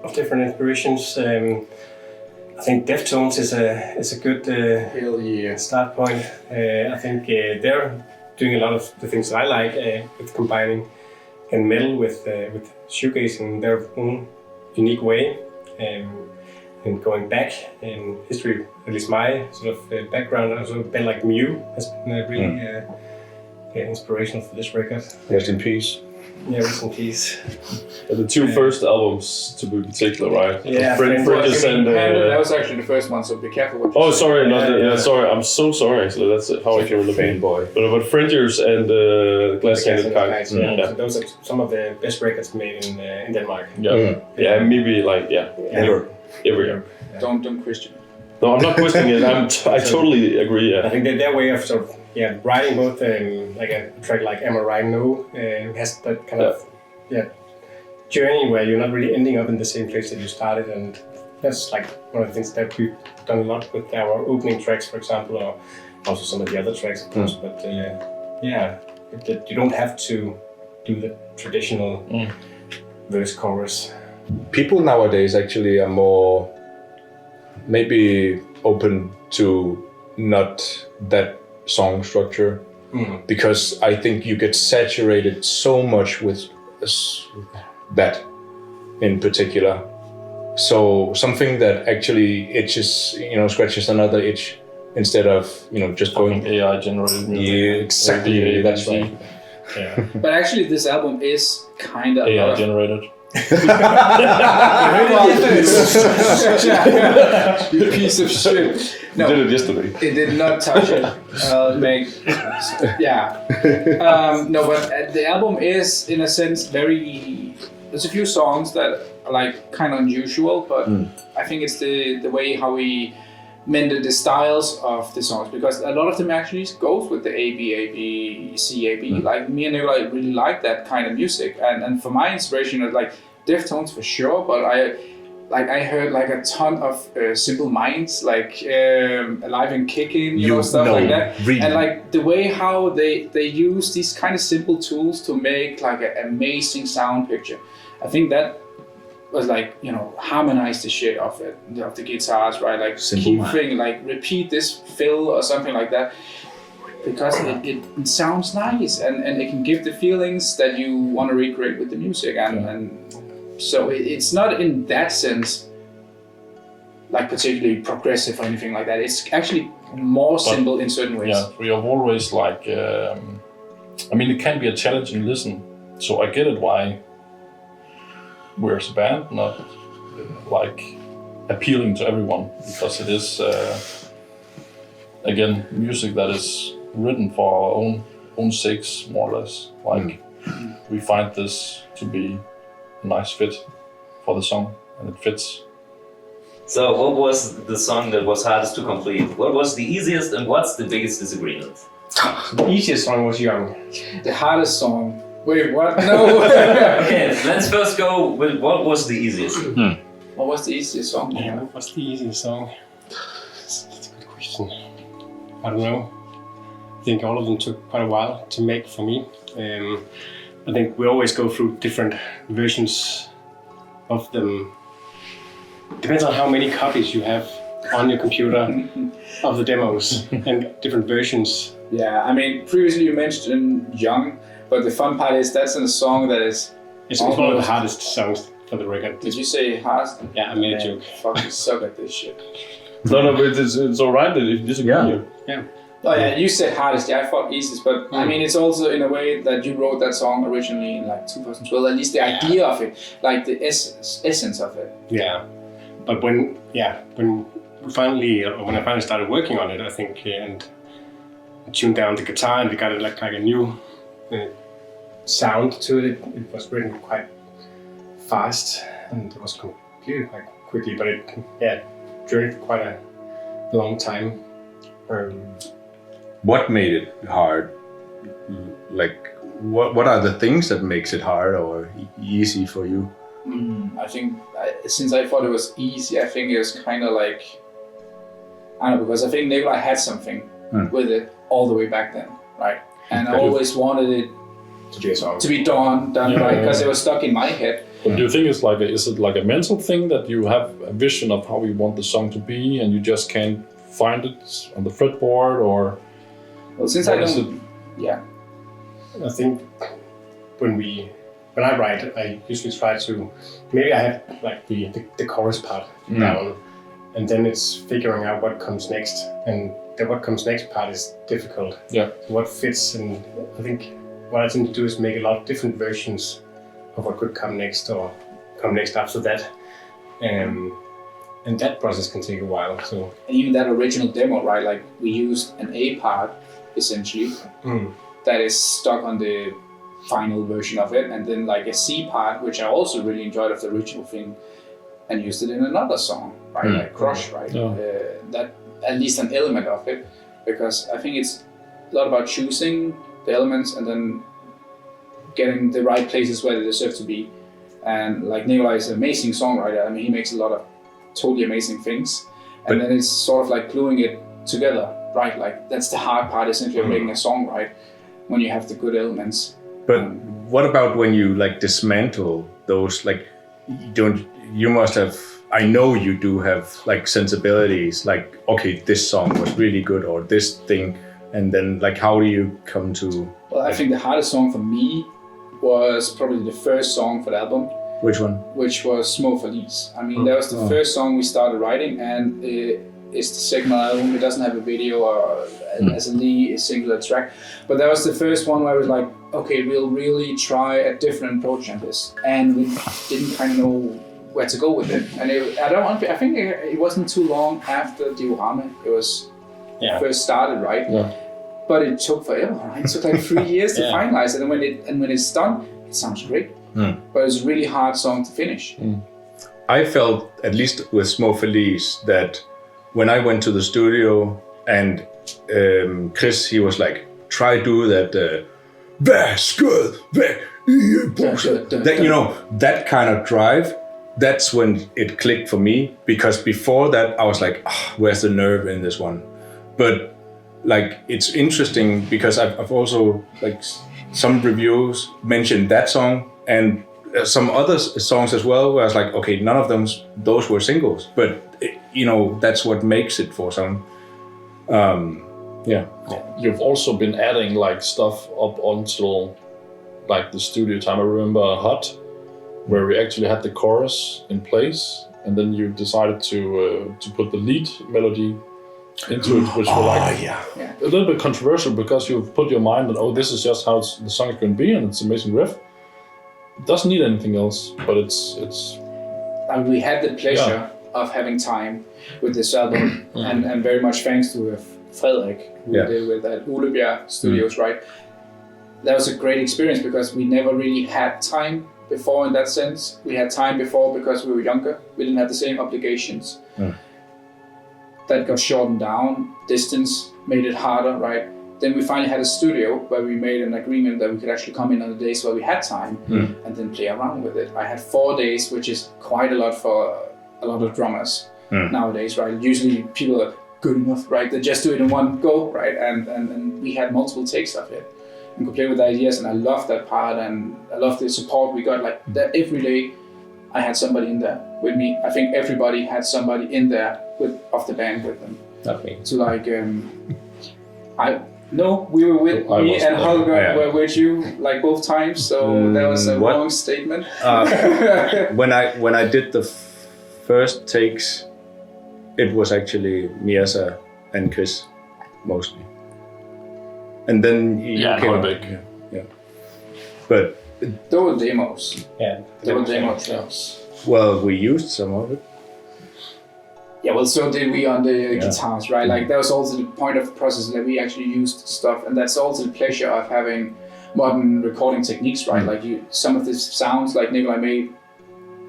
of different inspirations. I think Deftones is a good start point. I think they're doing a lot of the things that I like with combining metal with shoegaze in their own unique way. And going back in history, at least my sort of background, also been like Mew has been really inspirational for this record. Rest in peace. Yeah, rest in peace. The two first albums, to be particular, right? Yeah, Fringes and that was actually the first one, so be careful what you say. Sorry, sorry, I'm so sorry. So that's how I can remember. Fanboy. But Fringes and Glass Cannon Kites. So those are some of the best records made in Denmark. Yeah, maybe like ever. Don't question it. No, I'm not questioning it. I totally agree. Yeah. I think that their way of sort of writing both like a track like Am I Right No has that kind of journey where you're not really ending up in the same place that you started, and that's like one of the things that we've done a lot with our opening tracks, for example, or also some of the other tracks, of course. But you don't have to do the traditional verse chorus. People nowadays actually are more maybe open to not that song structure, because I think you get saturated so much with that in particular. So something that actually itches, scratches another itch instead of just going AI generated music. Yeah, exactly. That's right. Yeah. But actually, this album is kind of AI generated. You piece of shit. No, You did it yesterday. it did not touch it. No, but the album is, in a sense, there's a few songs that are like kind of unusual, but I think it's the way how we mended the styles of the songs, because a lot of them actually goes with the A, B, A, B, C, A, B. Like me and Nikolai really like that kind of music, and for my inspiration, it's like Deftones for sure, but I heard like a ton of Simple Minds, like Alive and Kicking, stuff like that. Really. And like the way how they use these kind of simple tools to make like an amazing sound picture. I think that was like, harmonize the shit of the guitars, right? Like Simple keep Mind. thinking, like repeat this fill or something like that. because it sounds nice and it can give the feelings that you want to recreate with the music, and so it's not in that sense like particularly progressive or anything like that. It's actually more simple in certain ways. Yeah, we have always like, I mean, it can be a challenging listen, so I get it why we're as a band not like appealing to everyone, because it is again music that is written for our own sakes, more or less. Like we find this to be a nice fit for the song, and it fits. So what was the song that was hardest to complete? What was the easiest and what's the biggest disagreement? The easiest song was Young. The hardest song. Wait, what? No. Okay, let's first go with what was the easiest. What was the easiest song? Yeah, what was the easiest song? That's a good question. I don't know. I think all of them took quite a while to make for me. I think we always go through different versions of them. Depends on how many copies you have on your computer of the demos and different versions. Yeah, I mean, previously you mentioned Young, but the fun part is that's in a song that is... It's one of the hardest songs for the record. Did you say hardest? Yeah, I made a joke. Fucking suck at this shit. No, but it's alright if you disagree. Yeah. Oh yeah, you said hardest, yeah, I thought easiest, but I mean it's also in a way that you wrote that song originally in like 2012, at least the idea of it, like the essence of it. Yeah, but when I finally started working on it, I think, and tuned down the guitar and we got like a new sound to it. It was written quite fast and it was completed quite quickly, but it took quite a long time. What made it hard? Like, what are the things that makes it hard or easy for you? I think since I thought it was easy, I think it was kind of like, I don't know, because I think Nikolai had something with it all the way back then, right? And I always wanted it to be done right, because it was stuck in my head. But do you think it's like is it like a mental thing that you have a vision of how you want the song to be and you just can't find it on the fretboard, or? Well, since I don't, I think when I write, I usually try to, maybe I have like the chorus part down, and then it's figuring out what comes next, and the what comes next part is difficult. Yeah. What fits, and I think what I tend to do is make a lot of different versions of what could come next or come next after that, and that process can take a while. So. And even that original demo, right? Like we used an A part essentially that is stuck on the final version of it, and then like a C part, which I also really enjoyed of the original thing, and used it in another song, right? Like Crush, right? That at least an element of it, because I think it's a lot about choosing the elements and then getting the right places where they deserve to be. And like Nikolai is an amazing songwriter. I mean, he makes a lot of totally amazing things, and then it's sort of like gluing it together, right? Like that's the hard part essentially of making a song, right? When you have the good elements. But what about when you like dismantle those? Like, you must have, I know you do have like sensibilities, like, okay, this song was really good, or this thing, and then like how do you come to? Well, I think the hardest song for me was probably the first song for the album. Which one? Which was Små Forlis. I mean, that was the first song we started writing, and it's the second album. It doesn't have a video or as a singular track, but that was the first one where I was like, okay, we'll really try a different approach on this, and we didn't kind of know where to go with it. And I think it wasn't too long after DREAMCRUSH it was first started, right? Yeah. But it took forever. Right? It took like 3 years to finalize it, and when it's done, it sounds great. But it's a really hard song to finish. I felt, at least with Små Forlis, that when I went to the studio and Chris, he was like, try do that, that, you know, that kind of drive. That's when it clicked for me, because before that I was like, where's the nerve in this one? But like, it's interesting because I've also, like, some reviews mentioned that song and some other songs as well, where I was like, okay, none of those were singles, but you know, that's what makes it for some. Yeah. You've also been adding like stuff up until like the studio time. I remember Hot, where we actually had the chorus in place, and then you decided to put the lead melody into it, which were like a little bit controversial because you've put your mind on, oh, this is just how the song is going to be, and it's an amazing riff. It doesn't need anything else, but it's. And we had the pleasure of having time with this album, and very much thanks to Frederik, who did with at Ulebjerg Studios, right? That was a great experience because we never really had time before in that sense. We had time before because we were younger. We didn't have the same obligations. That got shortened down. Distance made it harder, right? Then we finally had a studio where we made an agreement that we could actually come in on the days where we had time and then play around with it. I had 4 days, which is quite a lot for a lot of drummers nowadays, right? Usually people are good enough, right? They just do it in one go, right? And we had multiple takes of it and could play with the ideas, and I loved that part, and I loved the support we got. Like that every day I had somebody in there with me. I think everybody had somebody in there of the band with them. Okay. So like, we were with me and Holger were with you like both times. So that was a wrong statement. When I did the first takes, it was actually Mirza and Chris mostly, and then you came big. Yeah, but there were demos. Yeah. There were demo tracks. well, we used some of it. Yeah, well, so did we on the guitars, right? Like that was also the point of the process that we actually used stuff, and that's also the pleasure of having modern recording techniques, right? Like some of the sounds like Nikolai made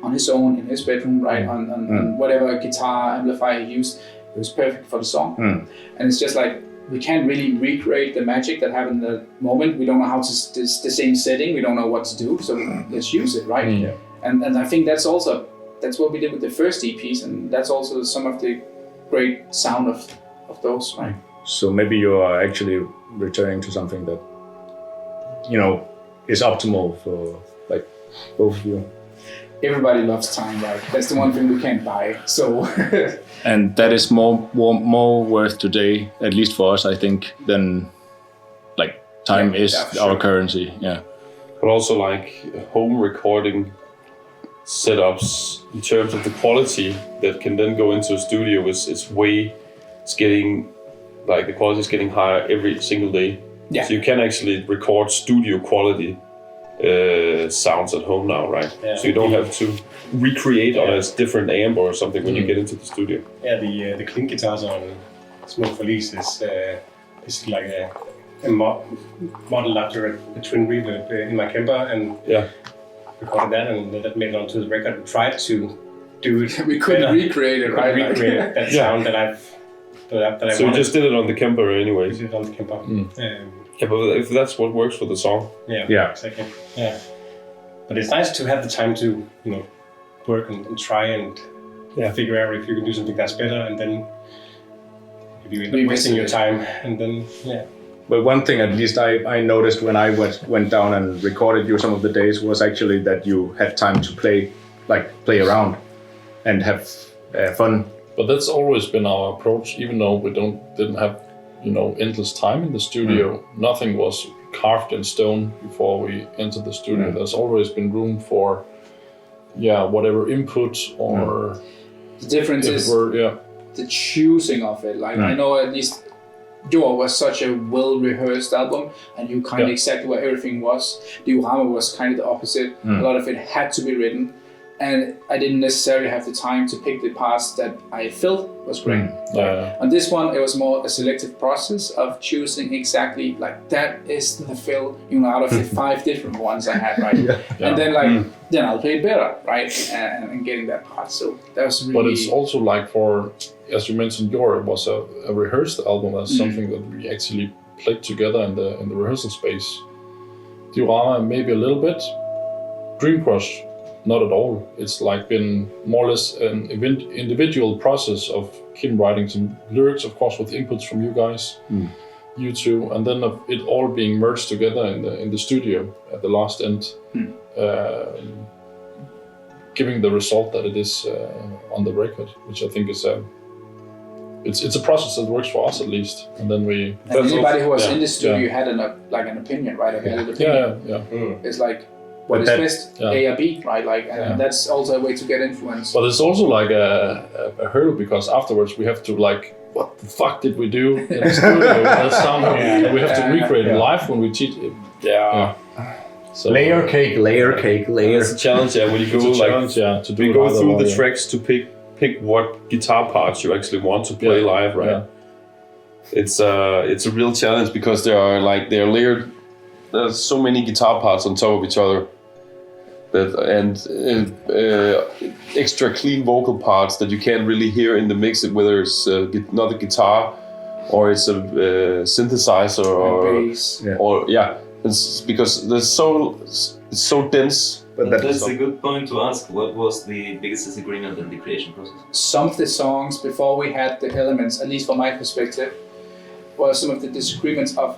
on his own in his bedroom, right? On whatever guitar amplifier he used, it was perfect for the song. And it's just like we can't really recreate the magic that happened in the moment. We don't know how to the same setting. We don't know what to do, so let's use it, right? And I think that's what we did with the first EPs, and that's also some of the great sound of those, right? So maybe you are actually returning to something that, is optimal for like both of you. Everybody loves time, right? That's the one thing we can't buy. So, and that is more worth today, at least for us, I think, than like time is our currency. Yeah. But also like home recording setups in terms of the quality that can then go into a studio it's getting like the quality is getting higher every single day. Yeah. So you can actually record studio quality sounds at home now, right? Yeah. So you don't have to recreate on a different amp or something when you get into the studio. Yeah, the clean guitars on Smoke Felice is like a model after a twin reverb in my Kemper, and recorded that, and that made it onto the record. We tried to do it. We couldn't recreate it, right? Recreate that sound that I So you just did it on the Kemper anyway. We did it on the Kemper. Yeah, but if that's what works for the song. Yeah, exactly. Yeah, but it's nice to have the time to work and try and figure out if you can do something that's better, and then if you end up wasting your time, and then But one thing, at least I noticed when I went down and recorded you some of the days, was actually that you had time to play around and have fun. But that's always been our approach, even though we didn't have endless time in the studio. Nothing was carved in stone before we entered the studio. There's always been room for whatever input or the difference is the choosing of it. Like I know at least Jord was such a well-rehearsed album, and you kind of exactly where everything was. Diorama was kind of the opposite. A lot of it had to be written, and I didn't necessarily have the time to pick the parts that I felt was great. On this one, it was more a selective process of choosing exactly like that is the fill, out of the 5 different ones I had, right? And then then I'll play it better, right? And getting that part. So that was really. But it's also like as you mentioned, it was a rehearsed album. That's something that we actually played together in the rehearsal space. Diorama maybe a little bit. DREAMCRUSH, not at all. It's like been more or less an individual process of Kim writing some lyrics, of course, with inputs from you guys, you two, and then of it all being merged together in the studio at the last end, giving the result that it is on the record, which I think is it's a process that works for us at least, and then we. And anybody who was in the studio had an opinion, right? A valid opinion. It's like what is best, A or B, right? Like, and that's also a way to get influence. But it's also like a hurdle because afterwards we have to like, what the fuck did we do in the studio? That's we have to recreate it live when we teach. So, layer cake. It's a challenge, when you go to do go through the tracks to pick what guitar parts you actually want to play live, right? Yeah. It's a real challenge because they're layered. There's so many guitar parts on top of each other, and extra clean vocal parts that you can't really hear in the mix, whether it's not a guitar or it's a synthesizer or it's because it's so dense. But that's a good point to ask. What was the biggest disagreement in the creation process? Some of the songs before we had the elements, at least from my perspective, were some of the disagreements of,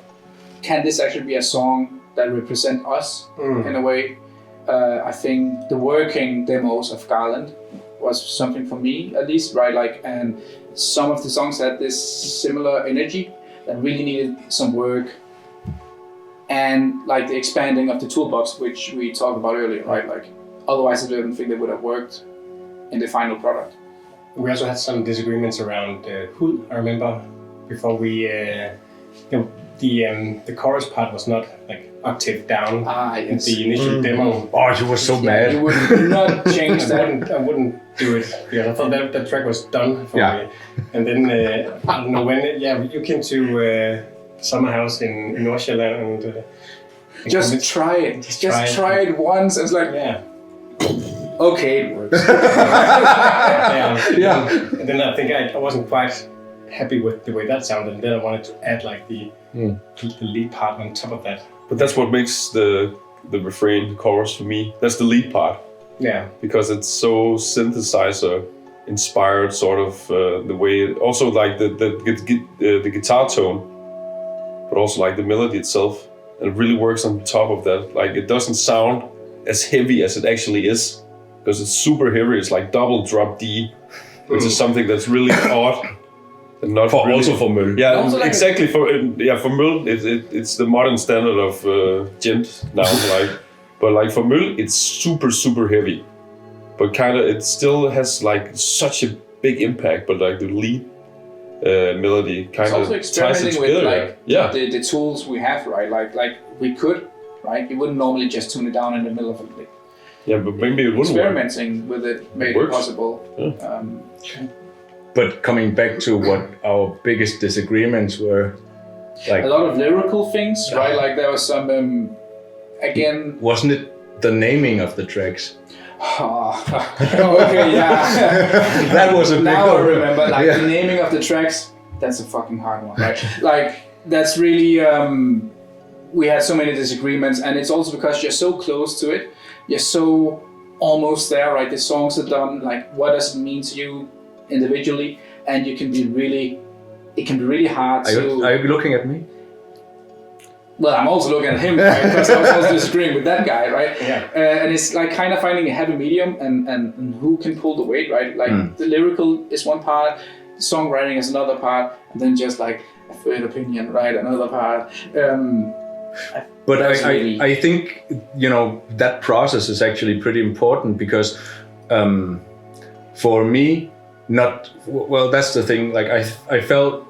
can this actually be a song that represent us in a way? I think the working demos of Garland was something for me, at least, right? Like, and some of the songs had this similar energy that really needed some work. And like the expanding of the toolbox, which we talked about earlier, right? Like, otherwise I don't think they would have worked in the final product. We also had some disagreements around Hood. I remember before we, the chorus part was not like octave down in the initial demo. Oh, you were so mad. You would not change that. I wouldn't do it because I thought that track was done for me. And then I don't know when. You came to summer house in Nordsjælland and just try it. Just try it once. It's like okay, it works. And then I think I wasn't quite happy with the way that sounded, and then I wanted to add like the lead part on top of that. But that's what makes the refrain, the chorus for me. That's the lead part. Yeah. Because it's so synthesizer inspired, sort of the way. Also like the guitar tone, but also like the melody itself. And it really works on top of that. Like it doesn't sound as heavy as it actually is, because it's super heavy. It's like double drop D, which is something that's really odd. And not for Møl. Yeah, like exactly. For Møl, it's the modern standard of gent now. But like for Møl, it's super heavy. But kind of, it still has like such a big impact. But like the lead melody kind of ties it together. The tools we have, right? Like we could, right? You wouldn't normally just tune it down in the middle of it. Yeah, but maybe it wouldn't experimenting with it made it possible. Yeah. But coming back to what our biggest disagreements were, like a lot of lyrical things, right? Like there was some, again. Wasn't it the naming of the tracks? Okay, yeah. That was a big Now I remember, like the naming of the tracks. That's a fucking hard one, right? Like that's really. We had so many disagreements, and it's also because you're so close to it. You're so almost there, right? The songs are done. Like, what does it mean to you individually? And you can be really. It can be really hard to. Are you looking at me? Well, I'm also looking at him, right? Because I was also disagreeing with that guy, right? Yeah. And it's like kind of finding a happy medium and who can pull the weight, right? Like the lyrical is one part, songwriting is another part, and then just like a third opinion, right? Another part. But I think, that process is actually pretty important because for me, that's the thing. Like I felt,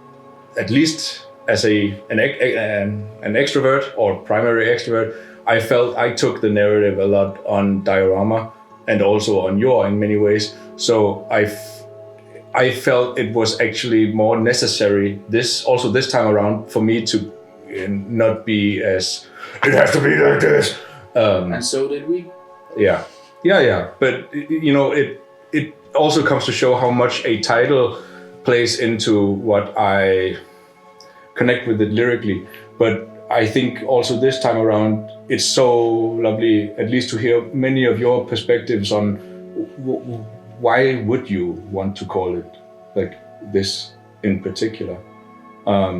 at least as an extrovert or primary extrovert, I felt I took the narrative a lot on Diorama and also on Your in many ways. So I felt it was actually more necessary this time around for me to not be as it has to be like this. And so did we. Yeah. But it also comes to show how much a title plays into what I connect with it lyrically. But I think also this time around, it's so lovely, at least to hear many of your perspectives on why would you want to call it like this in particular. Are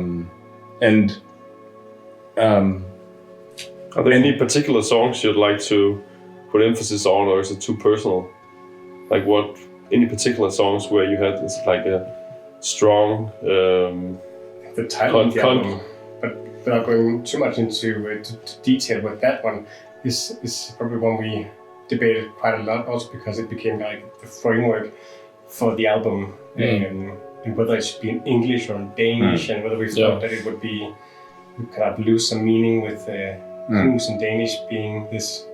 there any particular songs you'd like to put emphasis on, or is it too personal? Like any particular songs where you had this like strong. The title of the album, but without going too much into detail with that one, is probably one we debated quite a lot, also because it became like the framework for the album, and whether it should be in English or in Danish, and whether we thought that it would be kind of lose some meaning with Krus and Danish being this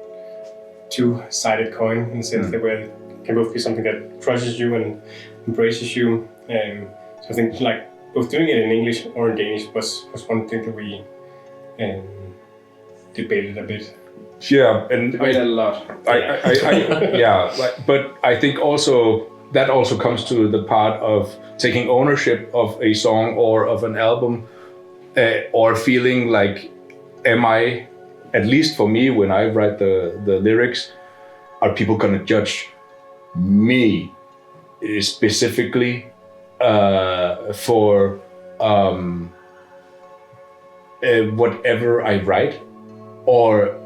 two-sided coin in the sense that where it can both be something that crushes you and embraces you. So I think like both doing it in English or in Danish was one thing that we debated a bit. Yeah, and Debated a lot. But I think also that also comes to the part of taking ownership of a song or of an album, or feeling like, am I, at least for me when I write the lyrics, are people gonna judge me specifically for whatever I write, or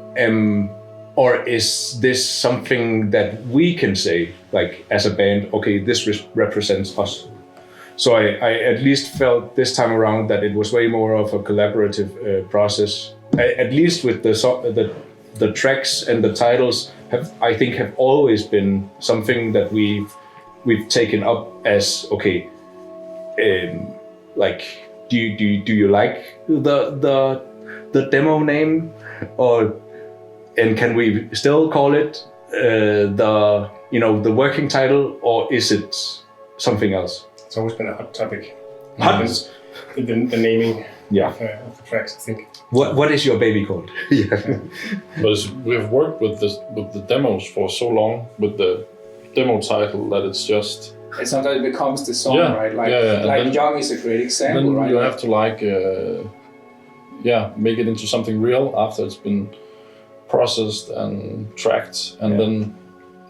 is this something that we can say, like as a band, okay, this represents us? So I at least felt this time around that it was way more of a collaborative process. At least with the tracks and the titles have always been something that we've taken up as okay. Like, do you like the demo name, and can we still call it the working title, or is it something else? It's always been a hot topic. The naming of the tracks, I think. What is your baby called? Because we've worked with the demos for so long with the demo title that it's just. And sometimes it becomes the song, right? Like then, Young is a great example, then right? You have to make it into something real after it's been processed and tracked, and then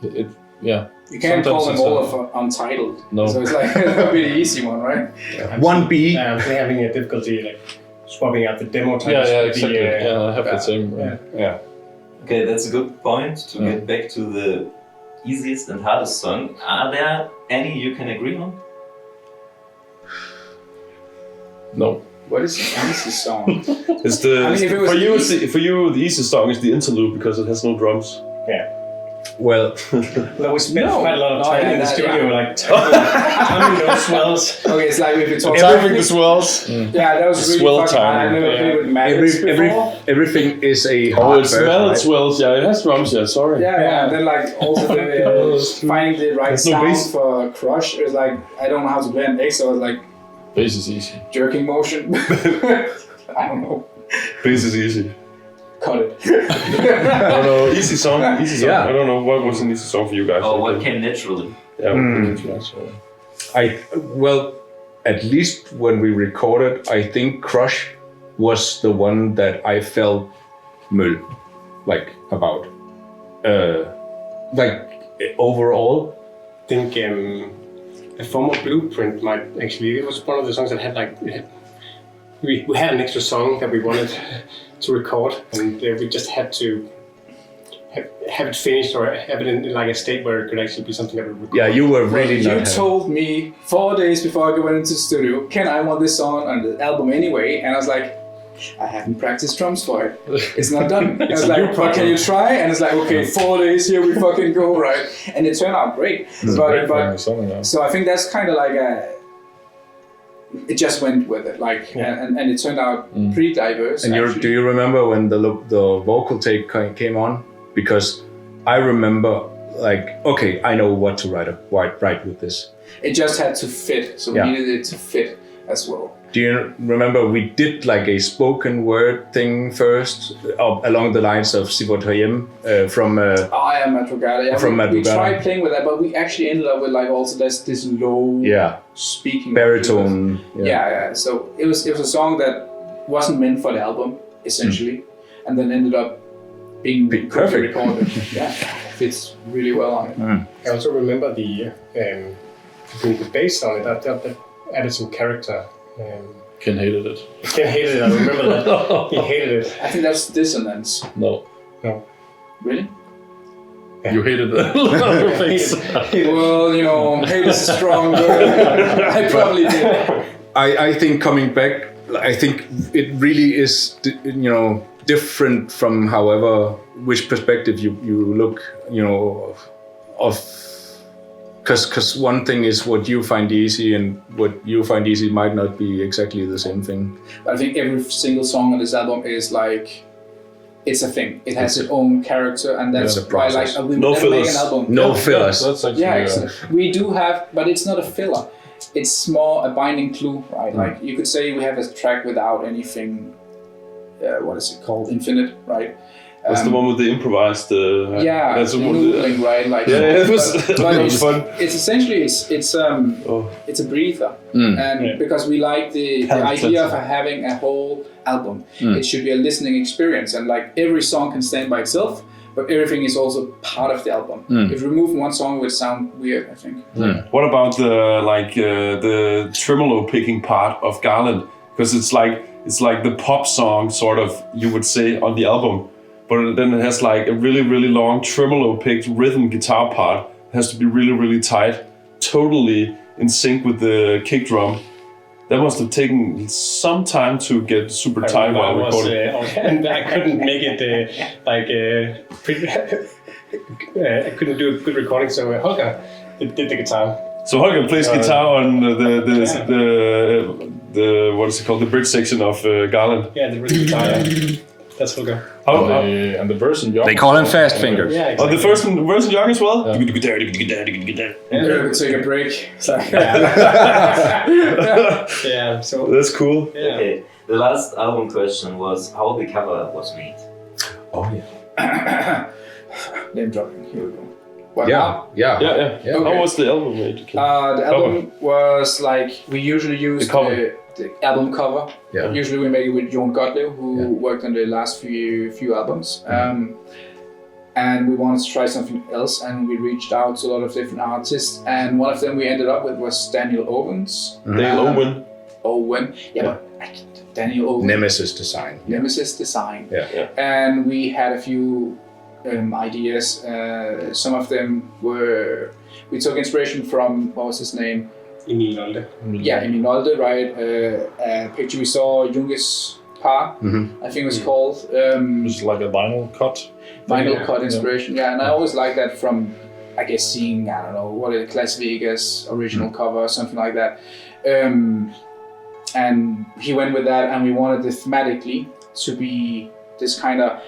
it. You can't call them all of untitled. No. So it's like a really easy one, right? One B. I'm having a difficulty like swapping out the demo titles. Exactly. I have the same. Yeah. Okay, that's a good point to get back to the easiest and hardest song. Are there any you can agree on? No. What is the easiest song? It's the if it was for you the easiest song is the interlude because it has no drums. Yeah. Well, we spent quite a lot of time in the studio, like timing those swells. Okay, it's like if you talk Timing the swells. Yeah, that was really Swell fucking hard. I've timing. never played with magnets before. everything is a Oh, hard it's version, metal right? swells. Yeah, it has drums. Yeah, sorry. Yeah, and then like also the finding the right There's no sound bass. for Crush is like I don't know how to play an X, so I was like Bass is easy. jerking motion. I don't know. Bass is easy. Cut it. I don't know. Easy song. Yeah. I don't know what was an easy song for you guys. Or what came naturally? Yeah. Well, at least when we recorded, I think Crush was the one that I felt møl, like about. Like overall. I think a formal blueprint might actually. It was one of the songs that had like we had an extra song that we wanted to record, and we just had to have it finished or have it in like a state where it could actually be something that we record. Yeah, you were really You not told me 4 days before I went into the studio, Ken, I want this song on the album anyway, and I was like, I haven't practiced drums for it. It's not done. I was like, but can you try? And it's like, okay, 4 days, here we fucking go, right? And it turned out great. So I think that's kind of like it just went with it, like, and it turned out pretty diverse. And do you remember when the vocal take came on? Because I remember, like, okay, I know what to write with this. It just had to fit, so we needed it to fit as well. Do you remember we did like a spoken word thing first, along the lines of Sivert Høyem from Madrugada. Yeah, from we Madrugada. tried playing with that, but we actually ended up with like also this low speaking baritone. Yeah. So it was a song that wasn't meant for the album essentially, and then ended up being perfect recorded. Yeah, fits really well on it. I also remember the bass on it. That added some character. Ken hated it. Ken hated it. I remember that. He hated it. I think that's dissonance. No. Really? You hated a lot of things. Well, you know, hate is a strong word. I probably did. I think coming back, I think it really is, you know, different from however which perspective you look, you know, of. Because one thing is what you find easy, and what you find easy might not be exactly the same thing. I think every single song on this album is like, it's a thing. It has its own character, and that's why, like, we No never make fillers. an album. No fillers. That's actually, Yeah, exactly. We do have, but it's not a filler. It's more a binding clue, right? Like you could say we have a track without anything. What is it called? Infinite, right? That's the one with the improvised. Yeah, that's the one. noodling, right? Like, Yeah, it was. but It was fun. it's essentially it's a breather, and because we like the idea of having a whole album, it should be a listening experience, and like every song can stand by itself, but everything is also part of the album. If removing one song would sound weird, I think. What about the tremolo picking part of Garland? Because it's like the pop song sort of, you would say, on the album. But then it has like a really, really long tremolo picked rhythm guitar part. It has to be really, really tight, totally in sync with the kick drum. That must have taken some time to get super tight while recording. And I couldn't make it I couldn't do a good recording, so Holger did the guitar. So Holger plays guitar on the what is it called, the bridge section of Garland. Yeah, the rhythm guitar. Yeah. That's Holger. And the version Young. They call him Fast Finger. Yeah, Oh, exactly. the version Young as well? Yeah. We'll take a break. Yeah, so That's cool. yeah. Okay. The last album question was how the cover was made. Oh yeah. Name dropping. Here we go. What Yeah. now? Yeah. Yeah. Okay. How was the album made? The album was like, we usually use The cover. the album cover. Yeah. Usually we make it with Jon Gottlieb, who worked on the last few albums. And we wanted to try something else, and we reached out to a lot of different artists, and one of them we ended up with was Daniel Owens. Dale Owen. Owen. Yeah, but Daniel Owen. Nemesis design. Nemesis Design. Yeah. And we had a few ideas. Some of them were, we took inspiration from, what was his name? Emil Nolde. Yeah, Emil Nolde, right? A picture we saw, Junges Par, I think it was called. It's like a vinyl cut. Vinyl cut inspiration, yeah. And I always like that from, I guess, seeing, I don't know, what is it, Las Vegas original cover or something like that. And he went with that, and we wanted it thematically to be this kind of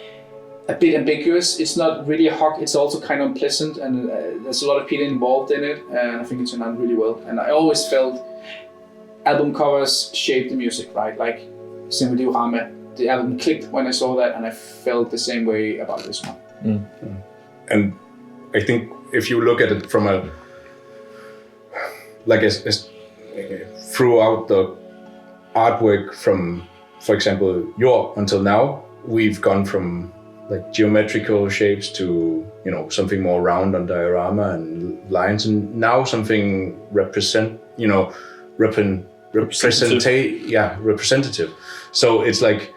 a bit ambiguous. It's not really a hug, it's also kind of unpleasant, and there's a lot of people involved in it, and I think it turned out really well. And I always felt album covers shape the music, right? Like Simply Rame, the album clicked when I saw that, and I felt the same way about this one. And I think if you look at it from a, like as throughout the artwork from, for example, Your until now, we've gone from like geometrical shapes to, you know, something more round on diorama and lines, and now something representative. So it's like,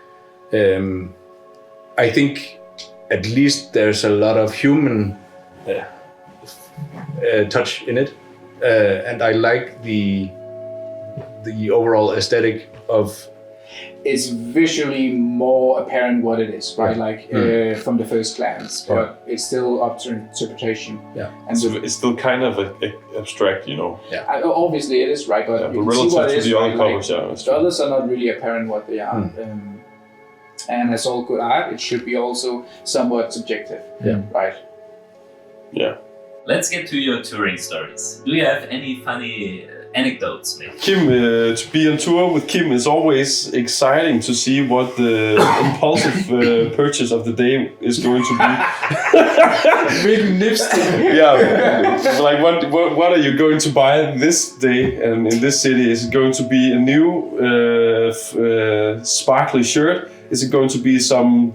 I think at least there's a lot of human touch in it, and I like the overall aesthetic of. It's visually more apparent what it is, right? Like from the first glance, but it's still up to interpretation. Yeah, and It's still kind of abstract, you know. obviously it is, right? But you can see what it relative to is, the other right? covers, Like, it's the true. others are not really apparent what they are. And as all good art, it should be also somewhat subjective, right? Yeah. Let's get to your touring stories. Do you have any funny anecdotes, maybe? Kim, to be on tour with Kim is always exciting to see what the impulsive purchase of the day is going to be. Big nipstick. Yeah, like what are you going to buy this day and in this city? Is it going to be a new sparkly shirt? Is it going to be some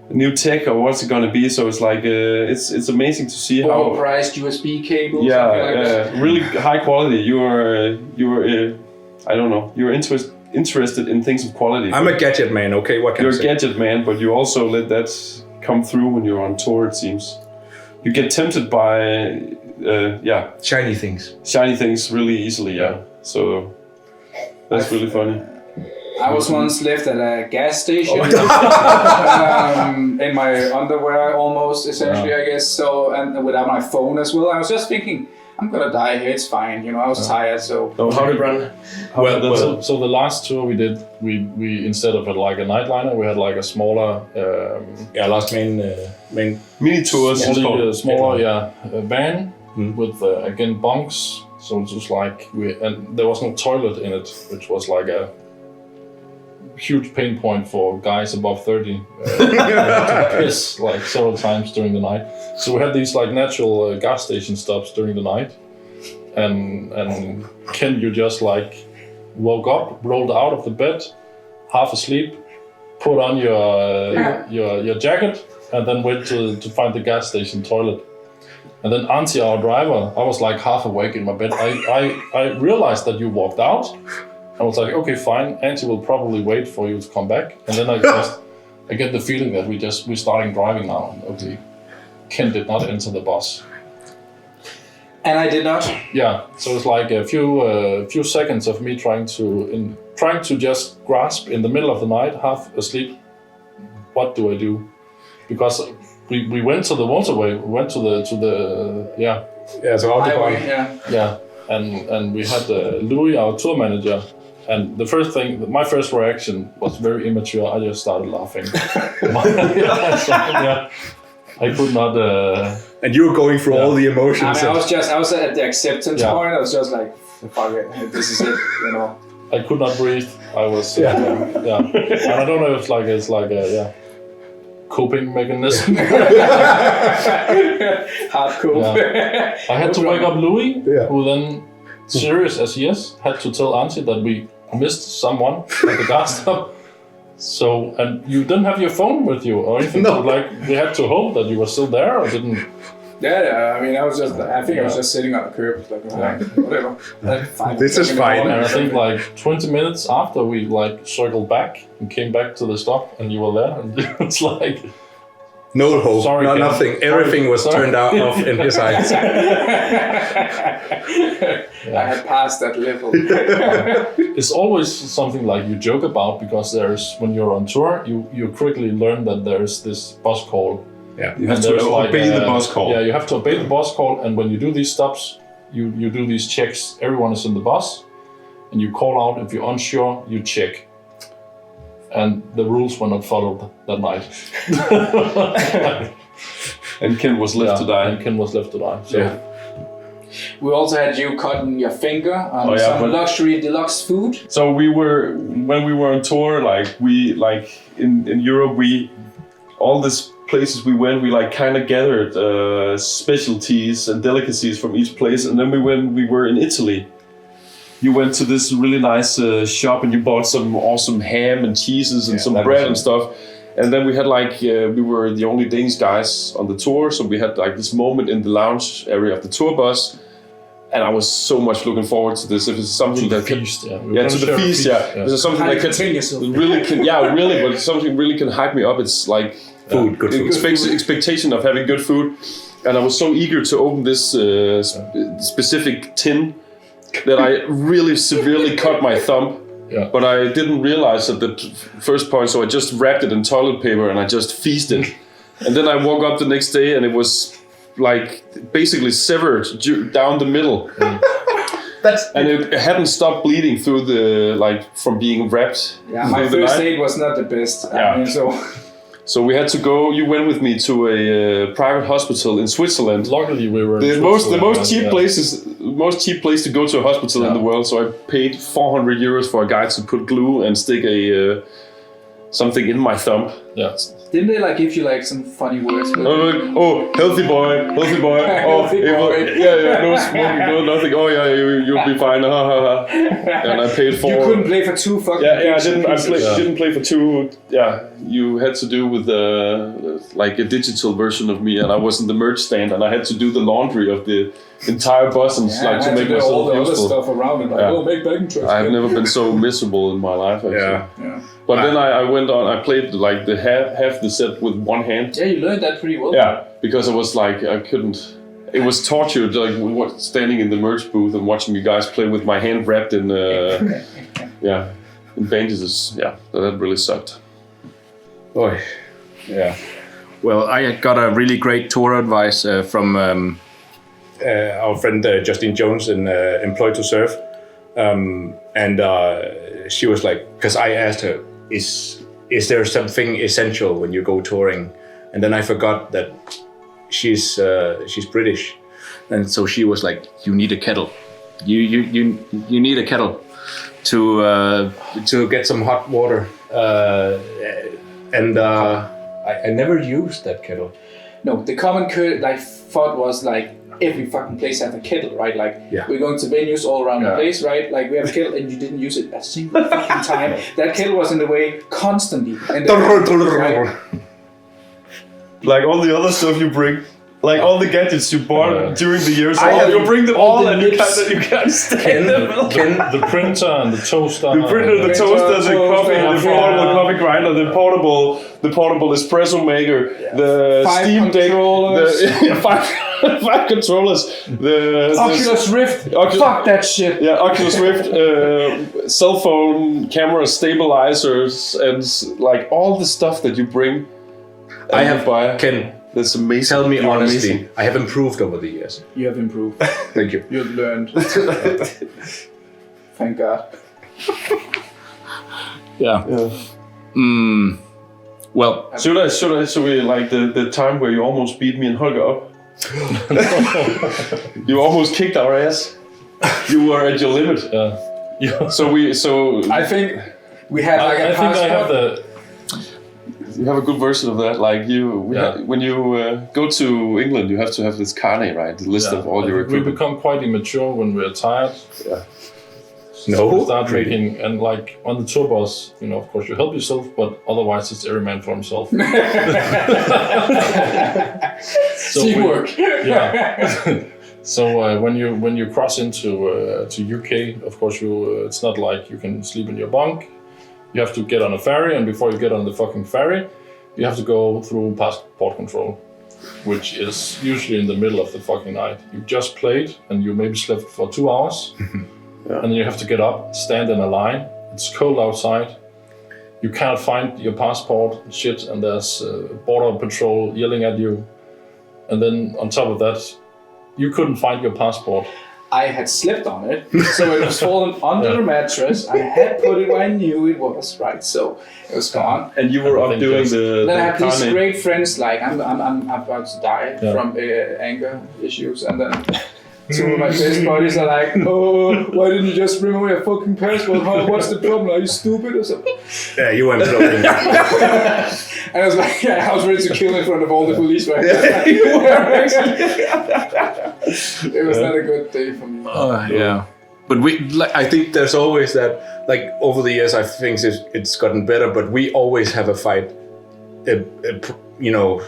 new tech, or what's it going to be? So it's like it's amazing to see how Overpriced USB cable. Something like that. really high quality. You're I don't know. You're interested in things of quality. I'm a gadget man. Okay, what can You're I a say? gadget man, but you also let that come through when you're on tour. It seems. you get tempted by Shiny things. shiny things really easily. Yeah, so that's really funny. I was once left at a gas station in my underwear, almost essentially, I guess. So, and without my phone as well. I was just thinking, I'm gonna die here. It's fine, I was tired. So, How did it run? So the last tour we did, we instead of like a nightliner, we had like a smaller, last main Mini tours. smaller van with again bunks. So it was like and there was no toilet in it, which was like a huge pain point for guys above 30 to piss like several times during the night. So we had these like natural gas station stops during the night, and Ken, you just like woke up, rolled out of the bed, half asleep, put on your jacket, and then went to find the gas station toilet. And then Auntie, our driver, I was like half awake in my bed. I realized that you walked out. I was like, okay, fine. Auntie will probably wait for you to come back. And then I get the feeling that we're starting driving now. Okay, Ken did not enter the bus. and I did not. Yeah, so it's like a few seconds of me trying to just grasp in the middle of the night, half asleep. What do I do? Because we went to the motorway. We went to the so Highway, yeah, and we had Louis, our tour manager. And my first reaction was very immature. I just started laughing. I could not. And you were going through all the emotions. I was at the acceptance point. I was just like, fuck it, this is it, I could not breathe. I was And I don't know if it's like a coping mechanism. Hard cope. I had to wake up Louis, who then, serious as he is, had to tell Auntie that we missed someone at the gas stop. So, and you didn't have your phone with you or anything? No. Like, we had to hope that you were still there or didn't? Yeah, I mean, I was just sitting on the curb, like, whatever. This is fine. And I think like 20 minutes after we like circled back and came back to the stop and you were there and it's like... No hope, Sorry, Ken. nothing. Everything was turned off in his eyes. I had passed that level. It's always something like you joke about because when you're on tour, you quickly learn that there's this bus call. Yeah. You have to obey the bus call. Yeah, you have to obey the bus call, and when you do these stops, you do these checks. Everyone is in the bus, and you call out. If you're unsure, you check. And the rules were not followed that night. And Ken was left to die. And Ken was left to die. So. Yeah. We also had you cutting your finger on some luxury deluxe food. So when we were on tour, in Europe, all these places we went, we kind of gathered specialties and delicacies from each place. And then when we were in Italy, you went to this really nice shop and you bought some awesome ham and cheeses and some bread and stuff. And then we had we were the only Danish guys on the tour, so we had this moment in the lounge area of the tour bus. And I was so much looking forward to this. If it's something that can, to the feast, If it's something that can but something really can hype me up. It's like food, good food. Expectation of having good food. And I was so eager to open this specific tin that I really severely cut my thumb. Yeah. But I didn't realize at the first point, so I just wrapped it in toilet paper and I just feasted. And then I woke up the next day and it was basically severed down the middle. And it hadn't stopped bleeding through from being wrapped. Yeah, my first aid was not the best. So we had to go. You went with me to a private hospital in Switzerland. Luckily, we were the most cheap place to go to a hospital in the world. So I paid 400 euros for a guy to put glue and stick something in my thumb. Yeah. Didn't they give you some funny words? Healthy boy. Healthy boy. No smoking, no nothing. You'll be fine. And I paid for. You couldn't play for two fucking. I didn't play for two. Yeah, you had to do with a digital version of me, and I was in the merch stand, and I had to do the laundry of the entire bus and to make myself all the useful. Other stuff around it, make bacon trucks. I've never been so miserable in my life. Actually. Yeah. But then I went on. I played the half the set with one hand. Yeah, you learned that pretty well. Yeah, because I was like, I couldn't. It was torture, like standing in the merch booth and watching you guys play with my hand wrapped in, in bandages. Yeah, that really sucked. Boy, yeah. Well, I got a really great tour advice from our friend Justine Jones in Employed to Serve, and she was like, because I asked her, is there something essential when you go touring? And then I forgot that she's British, and so she was like, you need a kettle. You need a kettle to get some hot water. And I never used that kettle. No, the common thought was like every fucking place has a kettle, right? Like we're going to venues all around the place, right? Like we have a kettle and you didn't use it a single fucking time. That kettle was in the way constantly. And like all the other stuff you bring. Like all the gadgets you bought during the years, you bring them all and you can't stand them. The printer and the toaster. The printer, the toaster, the portable coffee grinder, the portable espresso maker, the Steam Deck, five controllers, the Oculus Rift. Fuck that shit. Yeah, Oculus Rift, cell phone camera stabilizers, and like all the stuff that you bring. I have Ken. That's amazing. Tell me honestly, I have improved over the years. You have improved. Thank you. You've learned. Thank God. Yeah. Well, should we like the time where you almost beat me and Holger up? You almost kicked our ass. You were at your limit. Yeah. So I think we had like a passport. I have the. You have a good version of that. Like when you go to England, you have to have this carnet, right? The list of all your equipment. We become quite immature when we're tired. Yeah. So we start making, and like on the tour bus, of course you help yourself, but otherwise it's every man for himself. Teamwork. So when you cross into to UK, of course it's not like you can sleep in your bunk. You have to get on a ferry, and before you get on the fucking ferry, you have to go through passport control, which is usually in the middle of the fucking night. You just played, and you maybe slept for 2 hours, and then you have to get up, stand in a line. It's cold outside. You can't find your passport, shit, and there's border patrol yelling at you. And then on top of that, you couldn't find your passport. I had slept on it, so it was fallen under the mattress. I had put it where I knew it was, right? So it was gone. And you were up doing the. Then I had these great friends, like I'm about to die from anger issues, and then two of my best buddies are like, "Oh, why didn't you just remove your fucking passport? What's the problem? Are you stupid or something?" Yeah, you went floating. And I was like, I was ready to kill in front of all the police, right? It was not a good day for me. yeah. But I think there's always that, like over the years, I think it's gotten better, but we always have a fight,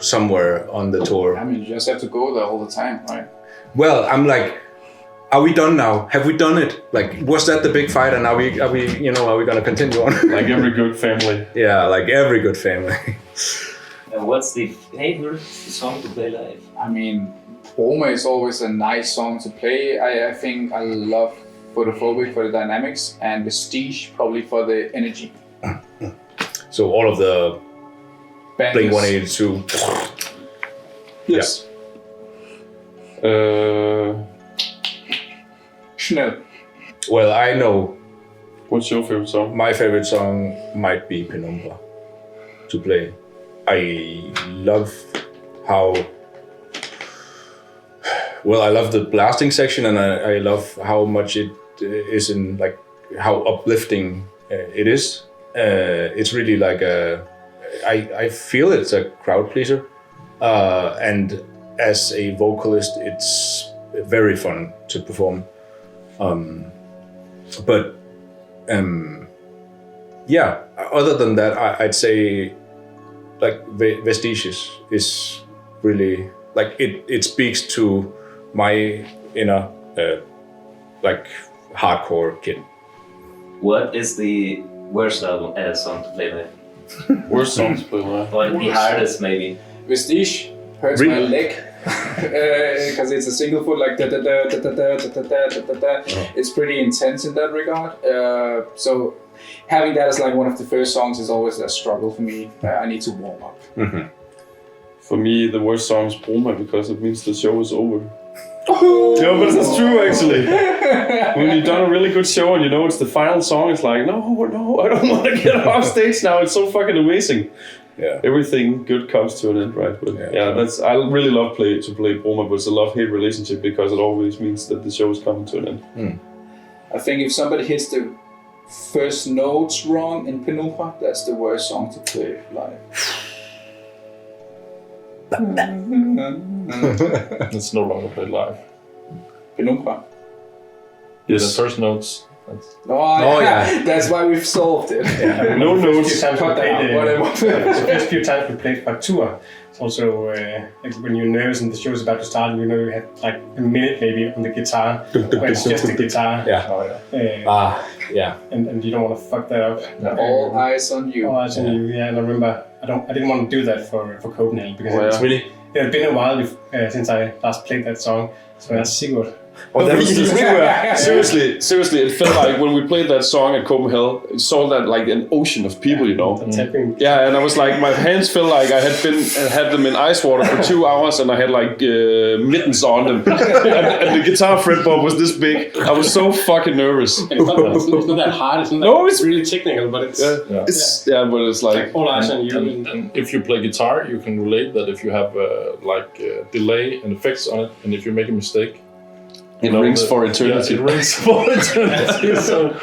somewhere on the tour. I mean, you just have to go there all the time, right? Well, I'm like, are we done now? Have we done it? Like, was that the big fight? And are we gonna continue on? Like every good family. Yeah, like every good family. And what's the favorite song to play live? I mean, Roma is always a nice song to play. I think I love Photophobic for the dynamics, and Vestige probably for the energy. So all of the Blink-182. Yes. Schnell. Well, I know. What's your favorite song? My favorite song might be Penumbra to play. I love how... Well, I love the blasting section, and I love how much it is in, like, how uplifting it is. It's really like I feel it's a crowd pleaser. And as a vocalist, it's very fun to perform. Yeah, other than that, I'd say like Vestiges is really, like, it speaks to my inner like hardcore kid. What is the worst song to play live? Worst song to play live? Or the hardest maybe? Vestige, hurts my leg because it's a single foot like da da da da da da da da da da. It's pretty intense in that regard. So having that as like one of the first songs is always a struggle for me. I need to warm up. Mm-hmm. For me, the worst song is Broma because it means the show is over. Yeah, but it's true actually. When you've done a really good show and you know it's the final song, it's like, no, I don't want to get off stage now. It's so fucking amazing. Yeah. Everything good comes to an end, right? But I really love to play Broma, but it's a love-hate relationship because it always means that the show is coming to an end. I think if somebody hits the first notes wrong in Penumbra, that's the worst song to play live. It's no longer played live. Penumbra. Yes. The first notes. That's why we've solved it. Yeah. No notes. The first few times we played by tour. It's also like when you're nervous and the show is about to start, you know you have like a minute maybe on the guitar, where it's just the guitar. And you don't want to fuck that up. All eyes on you. All eyes on you. Yeah, and I remember I didn't want to do that for Copenhagen because it's really. It had been a while since I last played that song, so that's Sigurd. Oh, that was just seriously, it felt like when we played that song at Copenhagen, it saw that like an ocean of people, you know. Yeah, and I was like, my hands felt like I had them in ice water for 2 hours, and I had like mittens on them, and the guitar fretboard was this big. I was so fucking nervous. And it's not that hard. It's really technical, but it's but it's like all eyes on you. And if you play guitar, you can relate that if you have delay and effects on it, and if you make a mistake. It rings for eternity. Yeah, it rings for eternity. So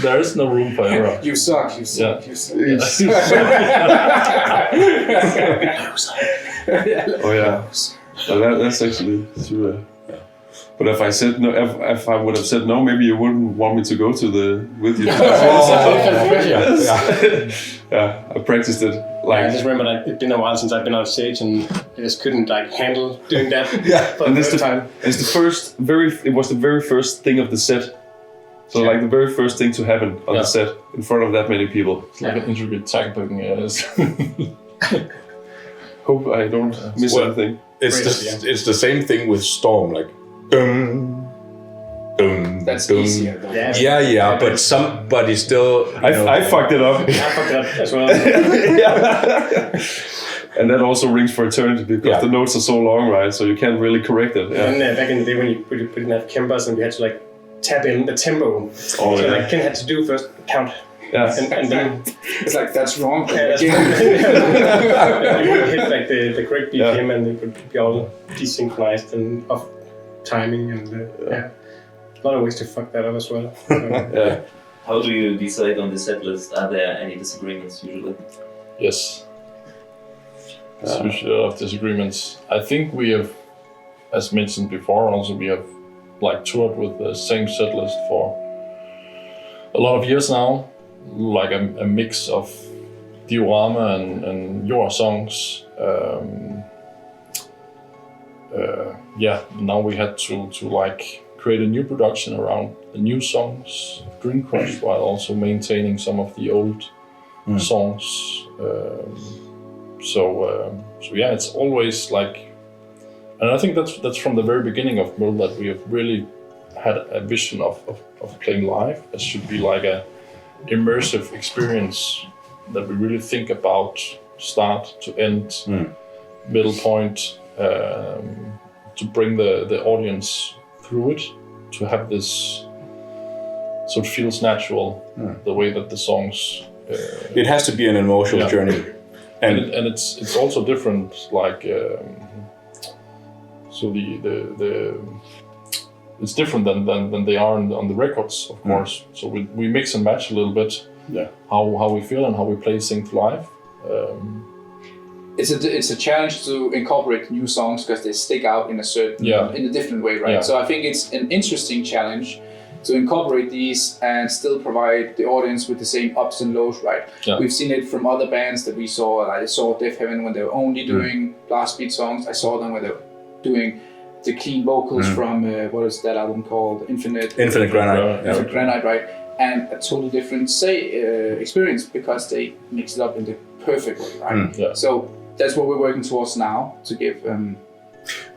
there is no room for error. You suck. You suck. Oh yeah. So that's actually true. But if I said no, if I would have said no, maybe you wouldn't want me to go with you. I practiced it. I just remember that it's been a while since I've been on stage, and I just couldn't handle doing that. For and the first time. It's the first it was the very first thing of the set. So like the very first thing to happen on the set in front of that many people. It's like an intricate tacbooking. Hope I don't miss anything. It's the same thing with Storm, like dum, dum. That's dum. easier. Yeah, but somebody still. I fucked it up. I fucked it up as well. And that also rings for eternity because the notes are so long, right? So you can't really correct it. And back in the day when you didn't have Kempers and we had to like tap in the tempo. Like Ken had to do first count. Yeah. And then it's like that's wrong. You would hit like the correct BPM and it would be all desynchronized and off timing and a lot of ways to fuck that up as well. How do you decide on the set list? Are there any disagreements usually? Yes. There's usually a lot of disagreements. I think we have, as mentioned before, also we have like toured with the same set list for a lot of years now. Like a mix of diorama and your songs. Now we had to like create a new production around the new songs, DREAMCRUSH, while also maintaining some of the old songs. It's always like, and I think that's from the very beginning of Møl that we have really had a vision of playing live. It should be like a immersive experience that we really think about start to end, middle point, to bring the audience through it, to have this so it feels natural, the way that the songs. It has to be an emotional journey, and it's also different. Like it's different than they are on the records, of course. So we mix and match a little bit. How we feel and how we play things live. It's a challenge to incorporate new songs because they stick out in a certain in a different way, right? So I think it's an interesting challenge to incorporate these and still provide the audience with the same ups and lows, right? We've seen it from other bands that we saw. I saw Deaf Heaven when they were only doing blast beat songs. I saw them when they were doing the clean vocals from what is that album called? Infinite Granite. Infinite Granite, right? And a totally different experience because they mix it up in the perfect way, right? So that's what we're working towards now to give.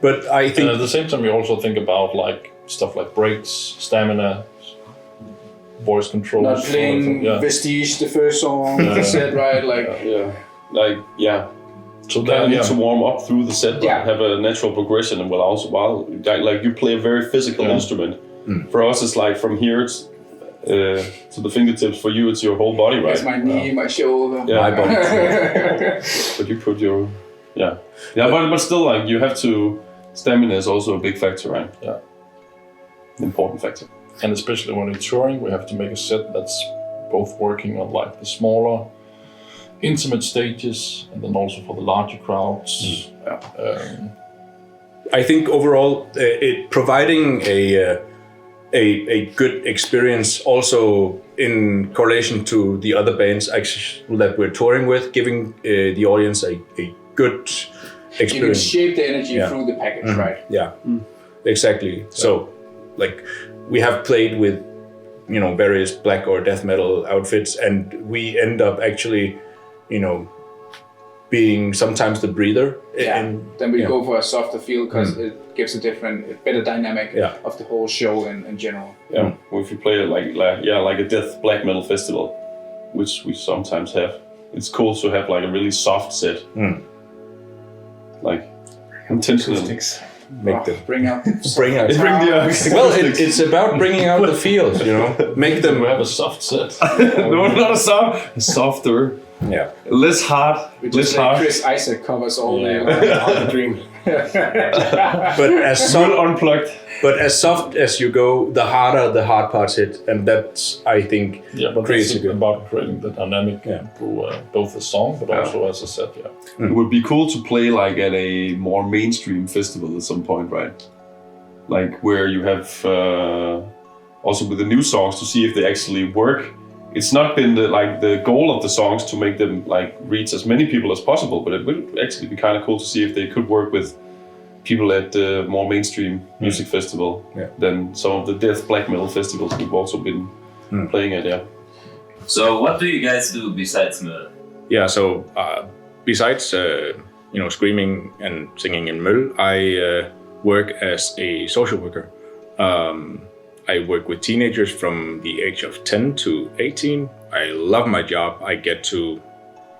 But I think And at the same time, we also think about like stuff like brakes, stamina, voice control. Not playing Vestige, the first song, said right, like So You then, need to warm up through the set, have a natural progression, and while you play a very physical instrument. For us, it's like from here to the fingertips. For you, it's your whole body, right? it's my knee, my shoulder, my bum. But you put your but still, like you have to. Stamina is also a big factor, right? Yeah. Important factor. And especially when we're touring, we have to make a set that's both working on like the smaller, intimate stages, and then also for the larger crowds. I think overall, it providing a good experience also in correlation to the other bands actually that we're touring with, giving the audience a good experience. you can shape the energy through the package, right? Yeah, exactly. So, like, we have played with, various black or death metal outfits, and we end up actually, being sometimes the breather. And then we go for a softer feel because it gives a better dynamic of the whole show in general. Yeah, well, if you play it like a death black metal festival, which we sometimes have, it's cool to have like a really soft set. Like intentionally Bring out Well, it's about bringing out the feels, make them We have a soft set. no, not a soft, softer, less hard, less harsh. Chris Isaac covers all the dream. but Unplugged. But as soft as you go, the harder the hard parts hit, and that's, I think, But creates it's about creating the dynamic through both the song, but also as a set. It would be cool to play like at a more mainstream festival at some point, right? Like where you have also with the new songs to see if they actually work. It's not been the goal of the songs to make them like reach as many people as possible, but it would actually be kind of cool to see if they could work with people at the more mainstream music festival than some of the death black metal festivals we've also been playing at. So what do you guys do besides Møl? Yeah, so besides screaming and singing in Møl, I work as a social worker. I work with teenagers from the age of 10 to 18. I love my job. I get to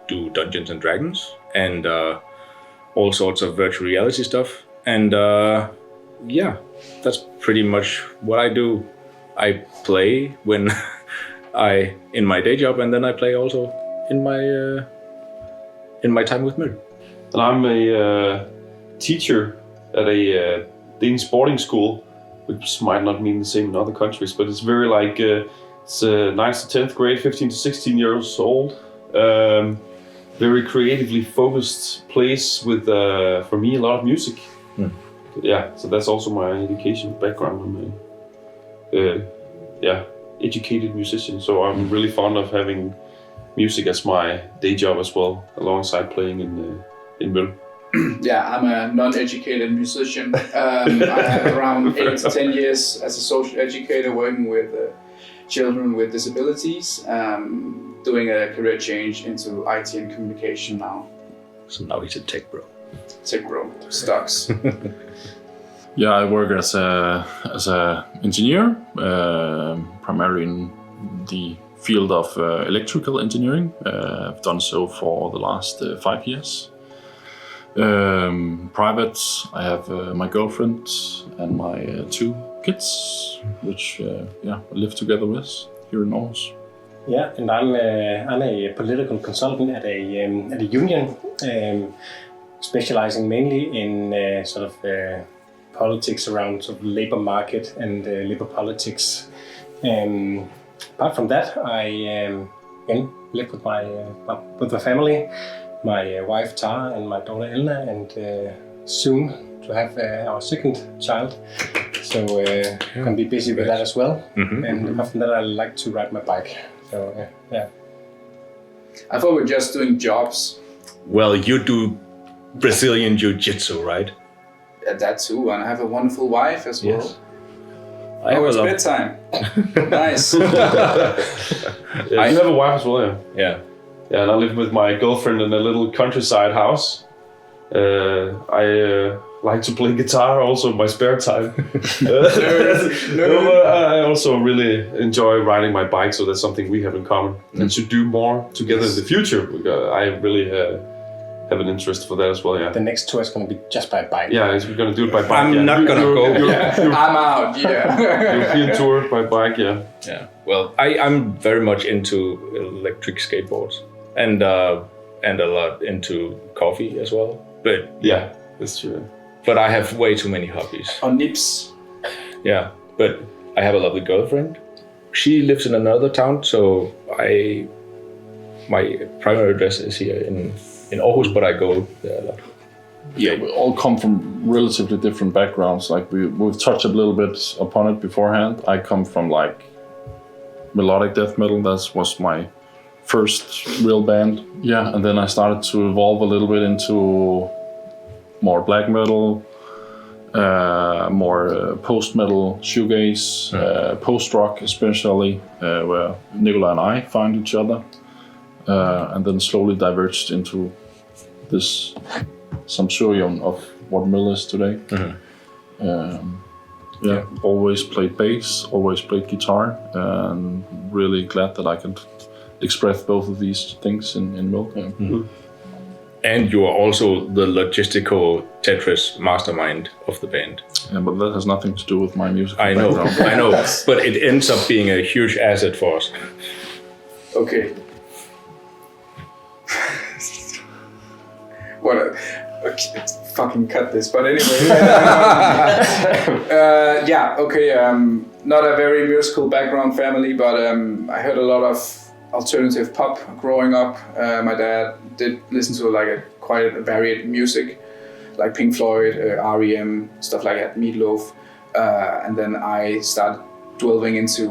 do Dungeons and Dragons and all sorts of virtual reality stuff. And that's pretty much what I do. I play when in my day job, and then I play also in my time with Møl. And I'm a teacher at a Danish boarding school, which might not mean the same in other countries, but it's very like it's 9th to 10th grade, 15 to 16 years old. Very creatively focused place with, for me, a lot of music. So that's also my education background. I'm a educated musician, so I'm really fond of having music as my day job as well, alongside playing in Møl. I'm a non-educated musician. I have around 8 to 10 years as a social educator working with children with disabilities, doing a career change into IT and communication now. So now he's a tech bro. Tech bro, stocks. I work as a engineer, primarily in the field of electrical engineering. I've done so for the last 5 years. Private, I have my girlfriend and my 2 kids, which I live together with here in Aarhus. Yeah, and I'm a political consultant at a union, specializing mainly in politics around sort of labor market and labor politics. Apart from that, I live with my family, my wife Tara and my daughter Elna, and soon to have our second child. So I'm gonna be busy with that as well. And apart from that, I like to ride my bike. So I thought we were just doing jobs. Well, you do Brazilian Jiu-Jitsu, right? That too, and I have a wonderful wife as well. Yes. It's bedtime. Nice. You have a wife as well, Yeah. Yeah, and I live with my girlfriend in a little countryside house. I like to play guitar also in my spare time. I also really enjoy riding my bike, so that's something we have in common. And to do more together in the future, I really have an interest for that as well. Yeah. The next tour is going to be just by bike. Yeah, we're going to do it by bike. I'm not going to go. I'm out. Yeah. European tour by bike. Yeah. Yeah. Well, I'm very much into electric skateboards and a lot into coffee as well. But yeah, that's true. But I have way too many hobbies. On nips. Yeah, but I have a lovely girlfriend. She lives in another town, so my primary address is here in Aarhus, but I go there a lot. Yeah, we all come from relatively different backgrounds. Like we've touched a little bit upon it beforehand. I come from like melodic death metal. That was my first real band. Yeah, and then I started to evolve a little bit into more black metal, more post-metal, shoegaze, post-rock especially, where Nikolai and I found each other, and then slowly diverged into this sammensurium of what metal is today. Always played bass, always played guitar, and really glad that I could express both of these things in metal. And you are also the logistical Tetris mastermind of the band. Yeah, but that has nothing to do with my music. I know, but it ends up being a huge asset for us. Okay. Okay, fucking cut this. But anyway. Not a very musical background family, but I heard a lot of alternative pop growing up. My dad did listen to quite a varied music, like Pink Floyd, REM, stuff like that, Meatloaf, and then I started delving into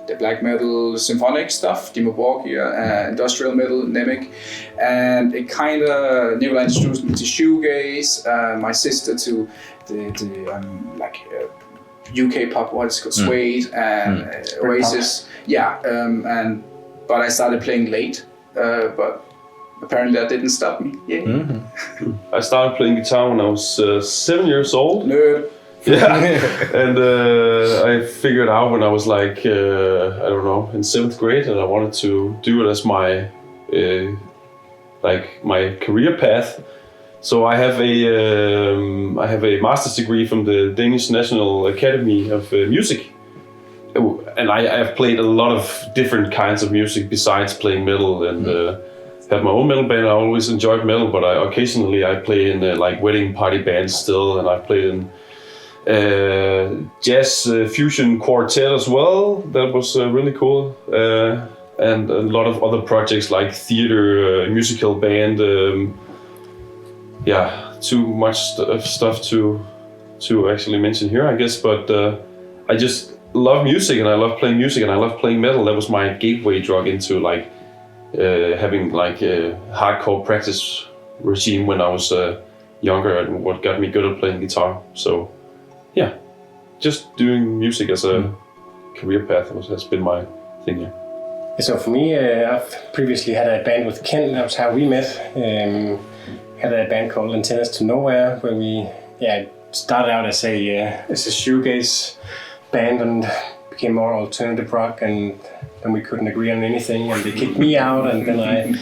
the black metal symphonic stuff, Dimmu Borgir, industrial metal, Nemec, and it kind of Nikolai introduced me to shoegaze, my sister to the UK pop, what's called Suede and Oasis, but I started playing late, but apparently that didn't stop me. Yeah. I started playing guitar when I was 7 years old. Nerd. Yeah, and I figured out when I was I don't know, in 7th grade, that I wanted to do it as my my career path. So I have a master's degree from the Danish National Academy of Music, and I have played a lot of different kinds of music besides playing metal, and have my own metal band. I always enjoyed metal, but occasionally I play in wedding party bands still, and I played in jazz fusion quartet as well. That was really cool, and a lot of other projects like theater, musical band. Too much stuff to actually mention here, I guess. But I just love music, and I love playing music, and I love playing metal. That was my gateway drug into having a hardcore practice regime when I was younger, and what got me good at playing guitar. So yeah, just doing music as a career path has been my thing here. So for me, I've previously had a band with Ken. That was how we met. Had a band called Antennas to Nowhere, where we started out as a shoegaze band and became more alternative rock, and then we couldn't agree on anything, and they kicked me out, and then I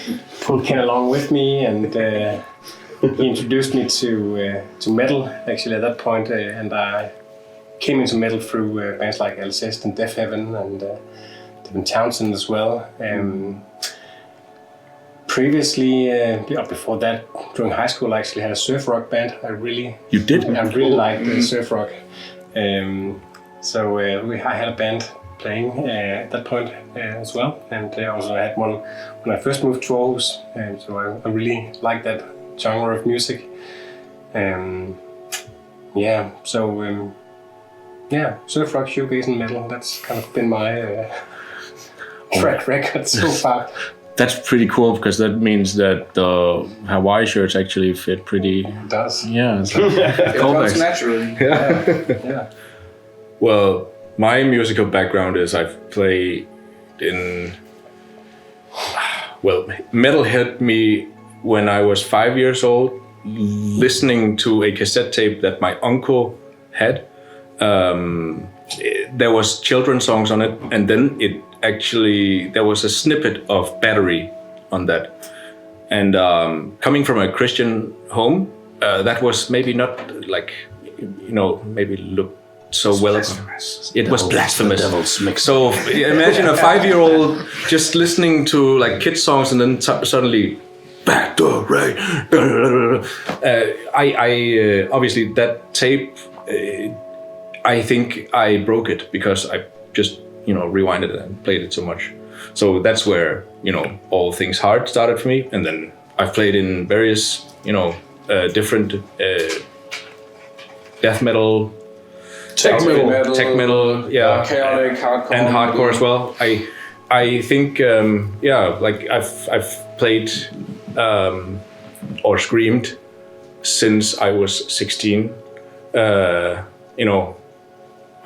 pulled Ken along with me, and he introduced me to metal actually at that point, and I came into metal through bands like Alcest and Death Heaven and Devin Townsend as well. Previously, before that, during high school, I actually had a surf rock band. I really liked surf rock. I had a band playing at that point as well, and I also had one when I first moved to Aarhus. So I really liked that genre of music. Surf rock, shoegaze, and metal. That's kind of been my track record so far. That's pretty cool, because that means that the Hawaii shirts actually fit pretty. It does. Yeah, it's it comes naturally. Yeah. Well, my musical background is I've played in. Well, metal hit me when I was 5 years old. listening to a cassette tape that my uncle had. There was children's songs on it, and then there was a snippet of Battery on that. And coming from a Christian home, that was maybe not like, maybe looked so well. It was blasphemous. The devil's mix. So imagine a 5-year-old just listening to like kids songs, and then suddenly back to Ray. I obviously that tape. I think I broke it because I just rewinded it and played it so much. So that's where all things hard started for me, and then I've played in various different death metal. Tech metal, yeah, chaotic, hardcore, and hardcore as well. I think, like I've played or screamed since I was 16.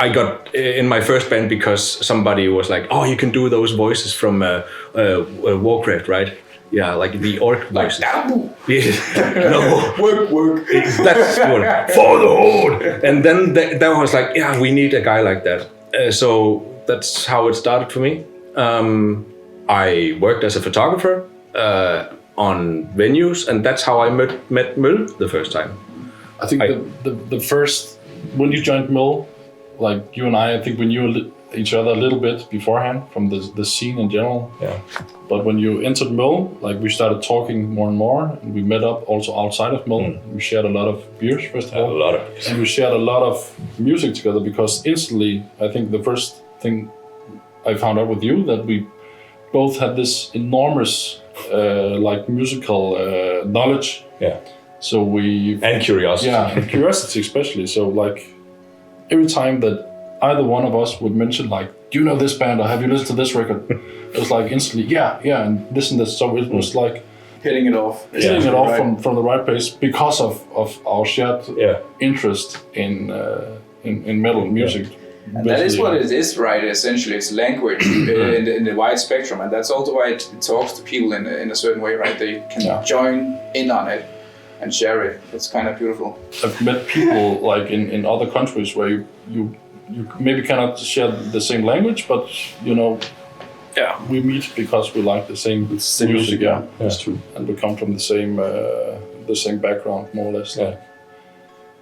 I got in my first band because somebody was like, "Oh, you can do those voices from Warcraft, right?" Yeah, like the orc voices. No, work. That's good. For the Horde. And then that was like, yeah, we need a guy like that. So that's how it started for me. I worked as a photographer on venues, and that's how I met Møl the first time. I think the first, when you joined Møl, like you and I think we knew each other a little bit beforehand from the scene in general. Yeah. But when you entered Møl, like we started talking more and more, and we met up also outside of Møl. We shared a lot of beers, first of all. A lot of beers. And we shared a lot of music together because instantly, I think the first thing I found out with you that we both had this enormous like musical knowledge. Yeah. So and curiosity. Yeah, and curiosity especially. So like every time that either one of us would mention like, do you know this band or have you listened to this record? It was like instantly, yeah, and this and this. So it was like hitting it off right. from the right place because of our shared interest in metal music. And that is what it is, right? Essentially, it's language in the wide spectrum, and that's also why it talks to people in a certain way, right? They can join in on it and share it. It's kind of beautiful. I've met people like in other countries where you maybe cannot share the same language, but we meet because we like the same music. Yeah, that's true. And we come from the same background, more or less. Like.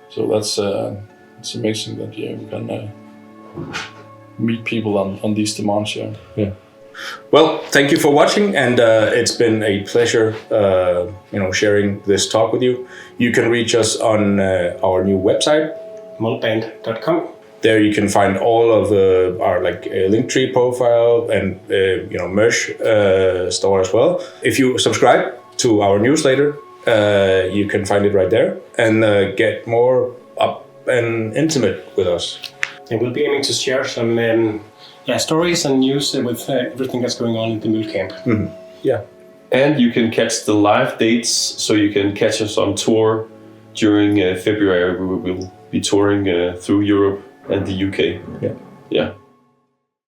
So that's it's amazing that we can meet people on these demands. Yeah. Well, thank you for watching, and it's been a pleasure, sharing this talk with you. You can reach us on our new website, mølband.com. There you can find all of our Linktree profile and merch store as well. If you subscribe to our newsletter, you can find it right there and get more up and intimate with us. And we'll be aiming to share some stories and news with everything that's going on in the Møl camp. Mm-hmm. Yeah. And you can catch the live dates, so you can catch us on tour during February. We will be touring through Europe and the UK. Yeah. Yeah.